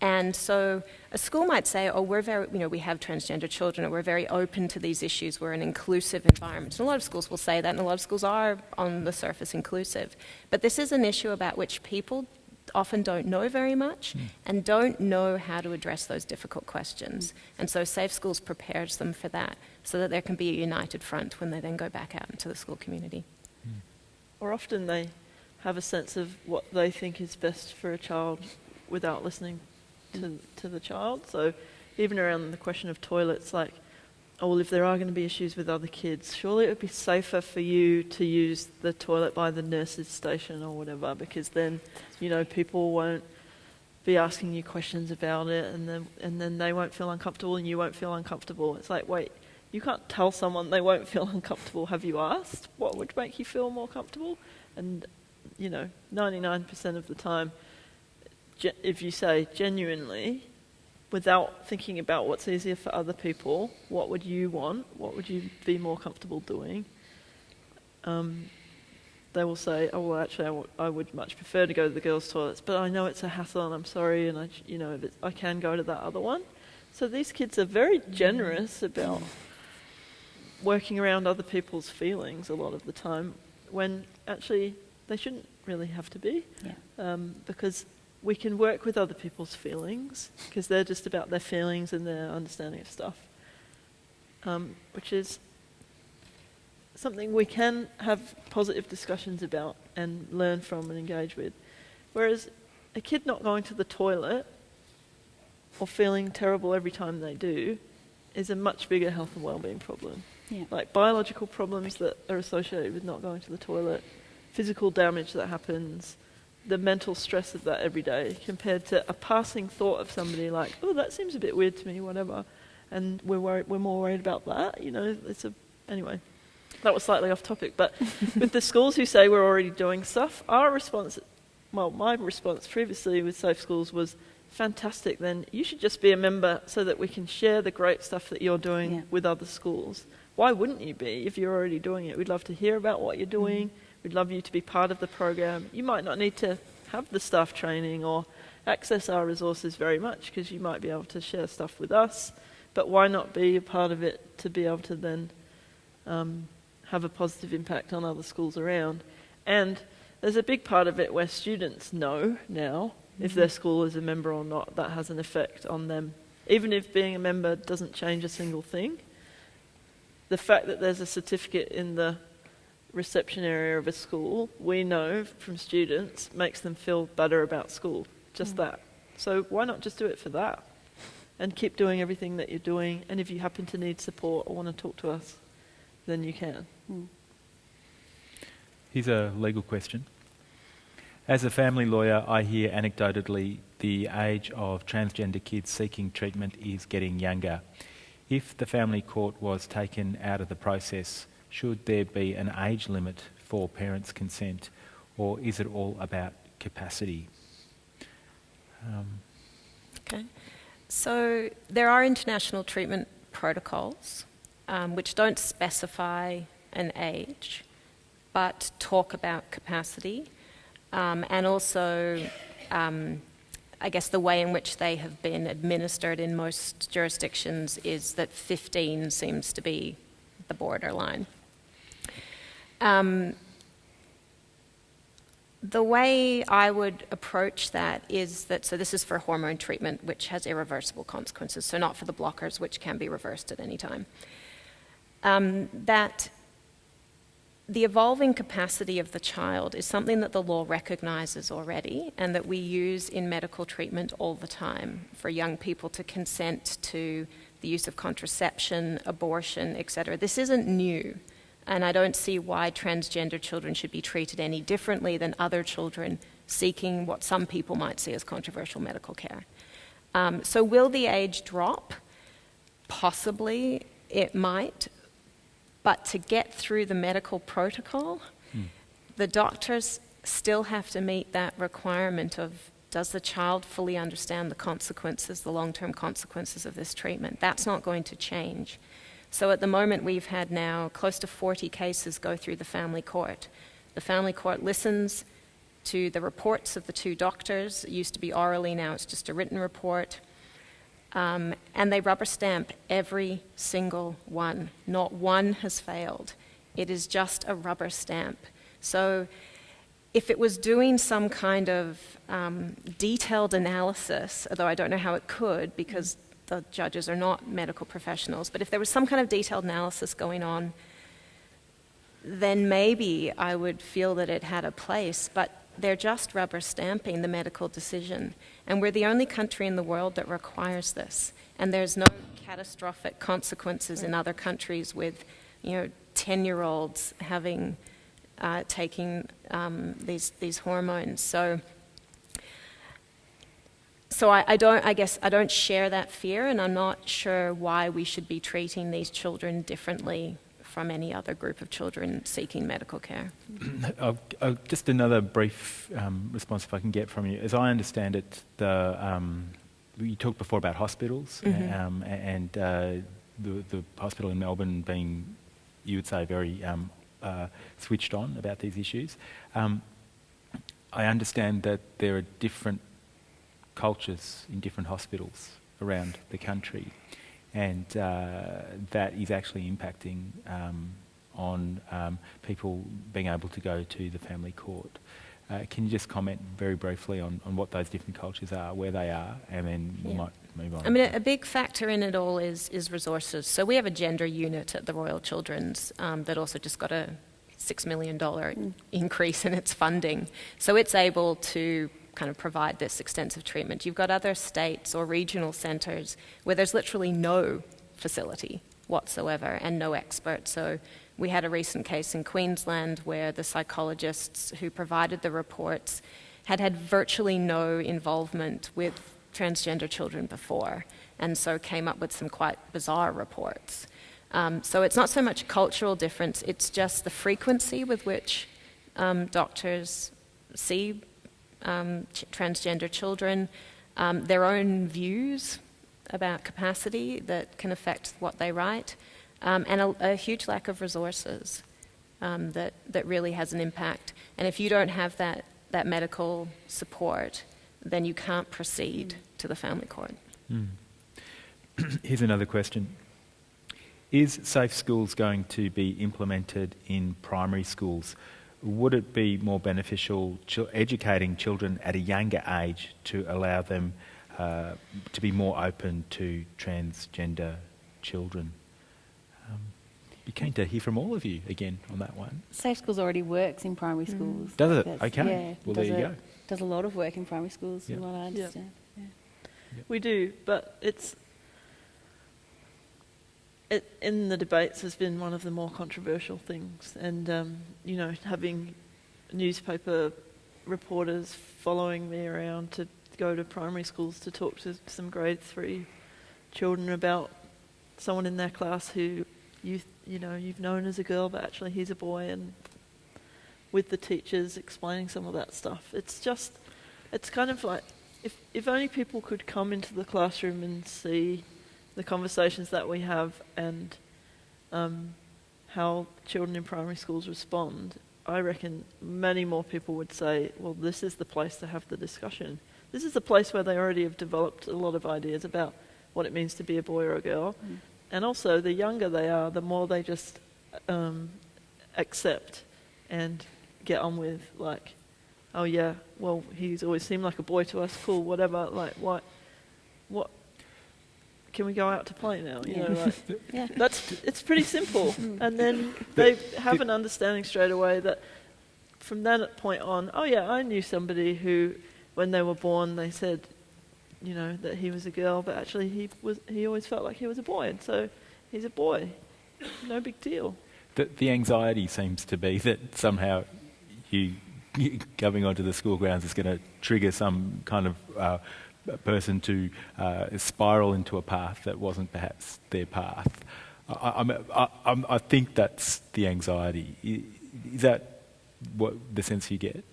And so a school might say, oh, we're very, we have transgender children, or we're very open to these issues, we're an inclusive environment. And a lot of schools will say that, and a lot of schools are, on the surface, inclusive. But this is an issue about which people often don't know very much and don't know how to address those difficult questions. And so Safe Schools prepares them for that, so that there can be a united front when they then go back out into the school community. Or often they have a sense of what they think is best for a child without listening to the child. So even around the question of toilets, like, oh, well, if there are going to be issues with other kids, surely it would be safer for you to use the toilet by the nurse's station or whatever, because then, people won't be asking you questions about it, and then they won't feel uncomfortable and you won't feel uncomfortable. It's like, wait, you can't tell someone they won't feel uncomfortable. Have you asked what would make you feel more comfortable? And, 99% of the time, if you say genuinely, without thinking about what's easier for other people, what would you want? What would you be more comfortable doing? They will say, oh, well, actually, I would much prefer to go to the girls' toilets, but I know it's a hassle and I'm sorry, and I can go to that other one. So these kids are very generous about working around other people's feelings a lot of the time, when actually they shouldn't really have to be, because we can work with other people's feelings, because they're just about their feelings and their understanding of stuff, which is something we can have positive discussions about and learn from and engage with. Whereas a kid not going to the toilet or feeling terrible every time they do is a much bigger health and well-being problem. Yeah. Like biological problems that are associated with not going to the toilet, physical damage that happens, the mental stress of that every day, compared to a passing thought of somebody like, oh, that seems a bit weird to me, whatever, and we're more worried about that. Anyway, that was slightly off topic. But with the schools who say we're already doing stuff, my response previously with Safe Schools was, fantastic, then you should just be a member so that we can share the great stuff that you're doing with other schools. Why wouldn't you be if you're already doing it? We'd love to hear about what you're doing. We'd love you to be part of the program. You might not need to have the staff training or access our resources very much, because you might be able to share stuff with us, but why not be a part of it to be able to then have a positive impact on other schools around? And there's a big part of it where students know now if their school is a member or not. That has an effect on them. Even if being a member doesn't change a single thing, the fact that there's a certificate in the reception area of a school, we know from students, makes them feel better about school. Just that. So why not just do it for that? And keep doing everything that you're doing. And if you happen to need support or want to talk to us, then you can. Here's a legal question. As a family lawyer, I hear anecdotally the age of transgender kids seeking treatment is getting younger. If the family court was taken out of the process, should there be an age limit for parents' consent, or is it all about capacity? Okay. So there are international treatment protocols which don't specify an age, but talk about capacity. And also, I guess the way in which they have been administered in most jurisdictions is that 15 seems to be the borderline. The way I would approach that is that, so this is for hormone treatment, which has irreversible consequences, so not for the blockers, which can be reversed at any time. That the evolving capacity of the child is something that the law recognizes already and that we use in medical treatment all the time for young people to consent to the use of contraception, abortion, etc. This isn't new. And I don't see why transgender children should be treated any differently than other children seeking what some people might see as controversial medical care. So will the age drop? Possibly it might. But to get through the medical protocol, the doctors still have to meet that requirement of, does the child fully understand the consequences, the long-term consequences of this treatment? That's not going to change. So at the moment, we've had now close to 40 cases go through the family court. The family court listens to the reports of the two doctors. It used to be orally, now it's just a written report. And they rubber stamp every single one. Not one has failed. It is just a rubber stamp. So if it was doing some kind of detailed analysis, although I don't know how it could because the judges are not medical professionals, but if there was some kind of detailed analysis going on, then maybe I would feel that it had a place, but they're just rubber stamping the medical decision. And we're the only country in the world that requires this. And there's no catastrophic consequences in other countries with, 10-year-olds having, taking these hormones. So I don't share that fear, and I'm not sure why we should be treating these children differently from any other group of children seeking medical care. Just another brief response, if I can get from you. As I understand it, you talked before about hospitals, and the hospital in Melbourne being, you would say, very switched on about these issues. I understand that there are different cultures in different hospitals around the country, and that is actually impacting on people being able to go to the family court. Can you just comment very briefly on what those different cultures are, where they are, and then we might move on? I mean, a big factor in it all is resources. So we have a gender unit at the Royal Children's that also just got a $6 million increase in its funding. So it's able to kind of provide this extensive treatment. You've got other states or regional centres where there's literally no facility whatsoever and no expert. So we had a recent case in Queensland where the psychologists who provided the reports had virtually no involvement with transgender children before, and so came up with some quite bizarre reports. So it's not so much a cultural difference, it's just the frequency with which doctors see transgender children, their own views about capacity that can affect what they write, and a huge lack of resources that really has an impact. And if you don't have that medical support, then you can't proceed to the family court. Here's another question. Is Safe Schools going to be implemented in primary schools? Would it be more beneficial educating children at a younger age to allow them to be more open to transgender children? Be keen to hear from all of you again on that one. Safe Schools already works in primary schools. Does it? Okay. Yeah, well, there you go. Does a lot of work in primary schools, Yep. from what I understand. Yep. Yeah. We do, but in the debates has been one of the more controversial things, and having newspaper reporters following me around to go to primary schools to talk to some grade 3 children about someone in their class who you've known as a girl, but actually he's a boy, and with the teachers explaining some of that stuff. It's kind of like, if only people could come into the classroom and see the conversations that we have and how children in primary schools respond, I reckon many more people would say, well, this is the place to have the discussion. This is the place where they already have developed a lot of ideas about what it means to be a boy or a girl. And also, the younger they are, the more they just accept and get on with, like, oh yeah, well, he's always seemed like a boy to us, cool, whatever, like, what, can we go out to play now? You know, like, Yeah. it's pretty simple. And then they have an understanding straight away that from that point on, oh yeah, I knew somebody who, when they were born, they said, you know, that he was a girl, but actually he always felt like he was a boy, and so he's a boy. No big deal. The anxiety seems to be that somehow you going onto the school grounds is going to trigger some kind of person to spiral into a path that wasn't perhaps their path. I think that's the anxiety. Is that what the sense you get?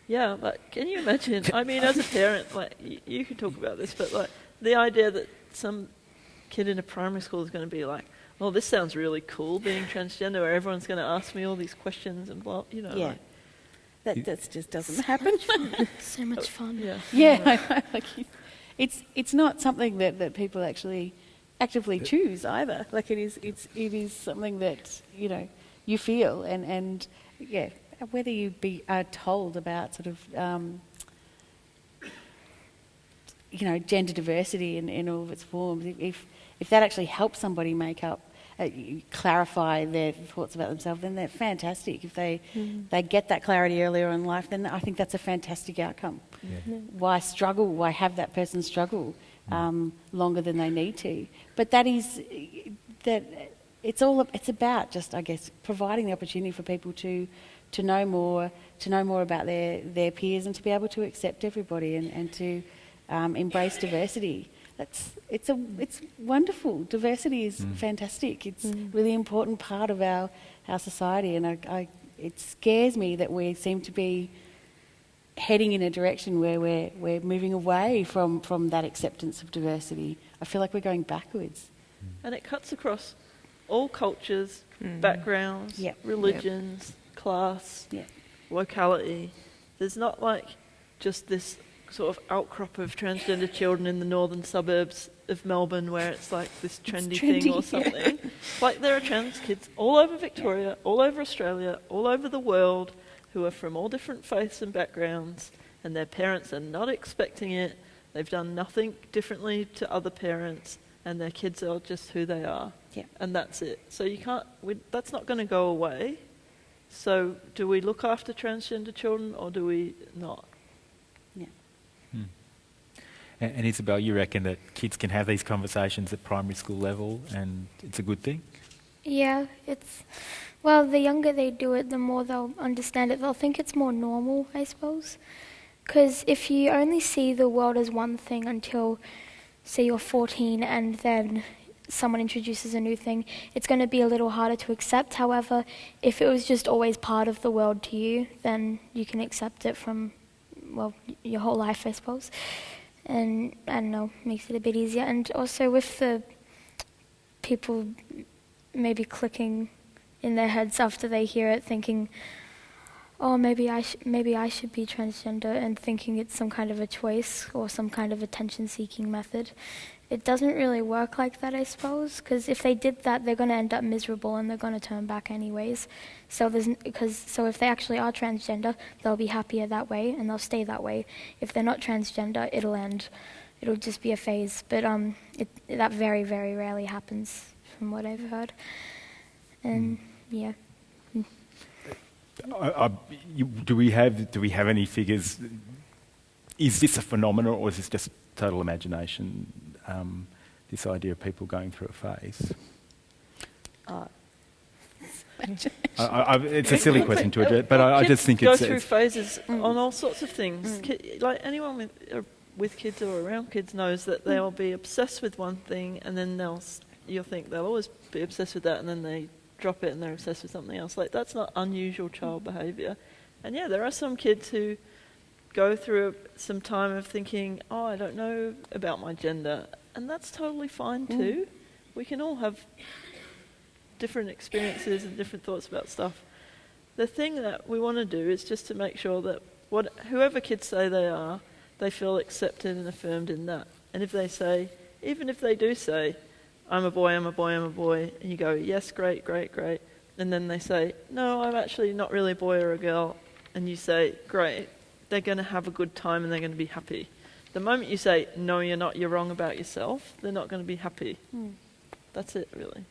Yeah, like, can you imagine? I mean, as a parent, like, you could talk about this, but like the idea that some kid in a primary school is going to be like, well, this sounds really cool, being transgender, where everyone's going to ask me all these questions and blah, you know. Yeah. Like, That just doesn't happen. So much fun. yeah. Yeah, like it's not something that people actually actively choose either. Like it is something that, you know, you feel and yeah, whether you are told about sort of you know, gender diversity in all of its forms, if that actually helps somebody make up clarify their thoughts about themselves, then they're fantastic. If they get that clarity earlier in life, then I think that's a fantastic outcome. Yeah. Why struggle? Why have that person struggle longer than they need to? But it's about just, I guess, providing the opportunity for people to know more about their peers and to be able to accept everybody and to embrace diversity. It's wonderful. Diversity is fantastic. It's a really important part of our society, and it scares me that we seem to be heading in a direction where we're moving away from that acceptance of diversity. I feel like we're going backwards. And it cuts across all cultures, backgrounds, religions, class, locality. There's not like just this sort of outcrop of transgender children in the northern suburbs of Melbourne where it's like this trendy thing or something. Like, there are trans kids all over Victoria, all over Australia, all over the world, who are from all different faiths and backgrounds, and their parents are not expecting it. They've done nothing differently to other parents, and their kids are just who they are. Yeah. And that's it. So that's not going to go away. So do we look after transgender children or do we not? And Isabelle, you reckon that kids can have these conversations at primary school level and it's a good thing? Yeah, well, the younger they do it, the more they'll understand it. They'll think it's more normal, I suppose. Because if you only see the world as one thing until, say, you're 14 and then someone introduces a new thing, it's going to be a little harder to accept. However, if it was just always part of the world to you, then you can accept it from, well, your whole life, I suppose. And, I don't know, makes it a bit easier. And also with the people maybe clicking in their heads after they hear it, thinking, oh, maybe I should be transgender, and thinking it's some kind of a choice or some kind of attention-seeking method. It doesn't really work like that, I suppose, because if they did that, they're going to end up miserable and they're going to turn back anyways. So if they actually are transgender, they'll be happier that way and they'll stay that way. If they're not transgender, it'll end. It'll just be a phase. But that very, very rarely happens, from what I've heard. And yeah. Do we have any figures? Is this a phenomenon or is this just total imagination? This idea of people going through a phase. It's a silly question to address, but I just think go through phases on all sorts of things. Like anyone with kids or around kids knows that they will be obsessed with one thing, and then you'll think they'll always be obsessed with that, and then they drop it and they're obsessed with something else. Like, that's not unusual child behaviour. And yeah, there are some kids who go through some time of thinking, oh, I don't know about my gender, and that's totally fine too. We can all have different experiences and different thoughts about stuff. The thing that we want to do is just to make sure that whoever kids say they are, they feel accepted and affirmed in that. And if they say, even if they do say, I'm a boy, I'm a boy, I'm a boy, and you go, yes, great, great, great, and then they say, no, I'm actually not really a boy or a girl, and you say, great, they're going to have a good time and they're going to be happy. The moment you say, no, you're not, you're wrong about yourself, they're not going to be happy. That's it, really.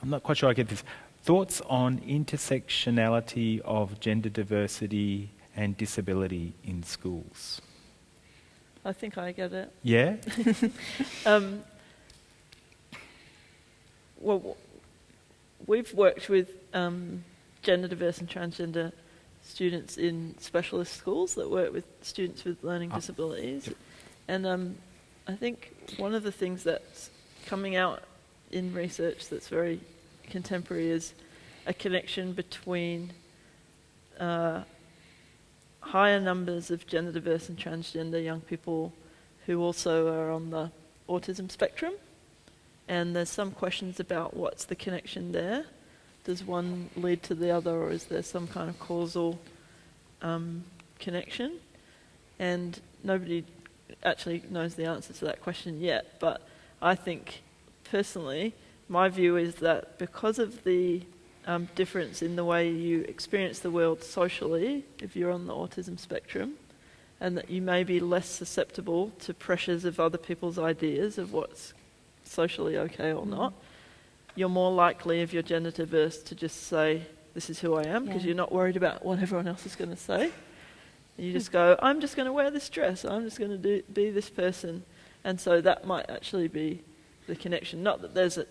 I'm not quite sure I get this. Thoughts on intersectionality of gender diversity and disability in schools? I think I get it. Yeah? Well, we've worked with gender diverse and transgender students in specialist schools that work with students with learning disabilities. Yep. And I think one of the things that's coming out in research that's very contemporary is a connection between higher numbers of gender diverse and transgender young people who also are on the autism spectrum. And there's some questions about what's the connection there. Does one lead to the other, or is there some kind of causal connection? And nobody actually knows the answer to that question yet, but I think personally my view is that because of the difference in the way you experience the world socially if you're on the autism spectrum, and that you may be less susceptible to pressures of other people's ideas of what's socially okay or not, you're more likely, if you're gender diverse, to just say, this is who I am, because you're not worried about what everyone else is going to say. You just go, I'm just going to wear this dress, I'm just going to be this person. And so that might actually be the connection. Not that there's a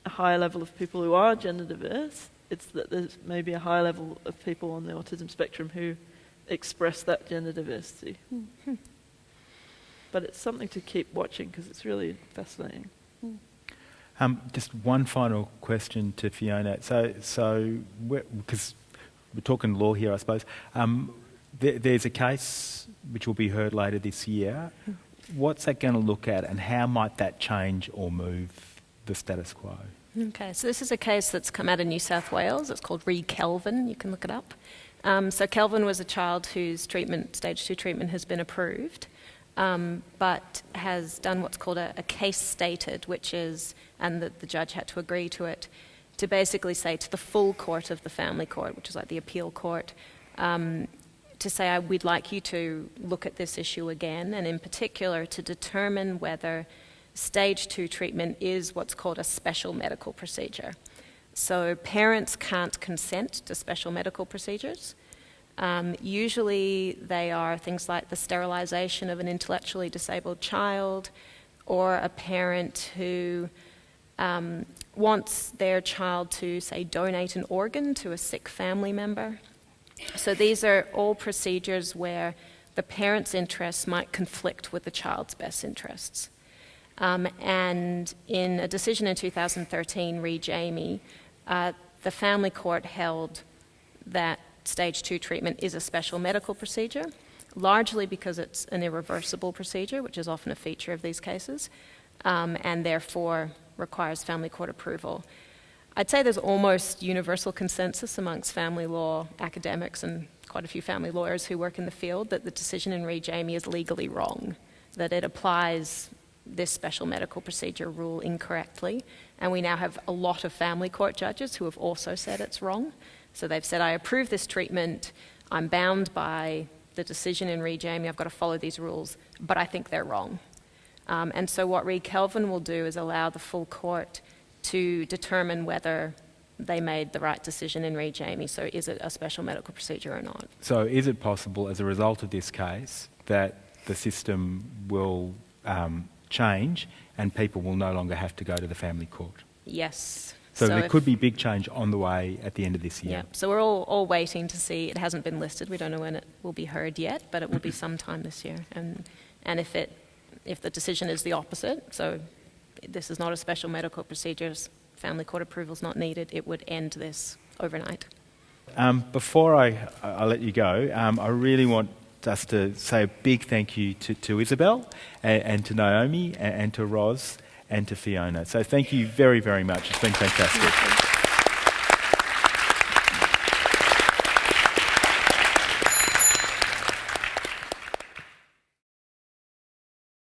higher level of people who are gender diverse, it's that there's maybe a higher level of people on the autism spectrum who express that gender diversity. But it's something to keep watching because it's really fascinating. Just one final question to Fiona. So because we're talking law here, I suppose. There's a case which will be heard later this year. What's that going to look at, and how might that change or move the status quo? Okay, so this is a case that's come out of New South Wales. It's called re Kelvin. You can look it up. So Kelvin was a child whose treatment, stage 2 treatment, has been approved, but has done what's called a case stated, which is, and the judge had to agree to it, to basically say to the full court of the family court, which is like the appeal court, to say, we'd like you to look at this issue again, and in particular to determine whether stage 2 treatment is what's called a special medical procedure. So parents can't consent to special medical procedures. Usually they are things like the sterilisation of an intellectually disabled child, or a parent who wants their child to, say, donate an organ to a sick family member. So these are all procedures where the parent's interests might conflict with the child's best interests. And in a decision in 2013, re Jamie, the family court held that stage 2 treatment is a special medical procedure, largely because it's an irreversible procedure, which is often a feature of these cases, and therefore requires family court approval. I'd say there's almost universal consensus amongst family law academics and quite a few family lawyers who work in the field that the decision in re Jamie is legally wrong, that it applies this special medical procedure rule incorrectly. And we now have a lot of family court judges who have also said it's wrong. So they've said, I approve this treatment, I'm bound by the decision in re Jamie, I've got to follow these rules, but I think they're wrong. And so what re Kelvin will do is allow the full court to determine whether they made the right decision in re Jamie. So is it a special medical procedure or not? So is it possible, as a result of this case, that the system will change and people will no longer have to go to the family court? Yes. So there could be big change on the way at the end of this year. Yeah, so we're all waiting to see. It hasn't been listed. We don't know when it will be heard yet, but it will be sometime this year. And if the decision is the opposite, so this is not a special medical procedure, family court approval is not needed, it would end this overnight. Before I let you go, I really want us to say a big thank you to Isabelle and to Naomi and to Ros and to Fiona. So thank you very, very much. It's been fantastic.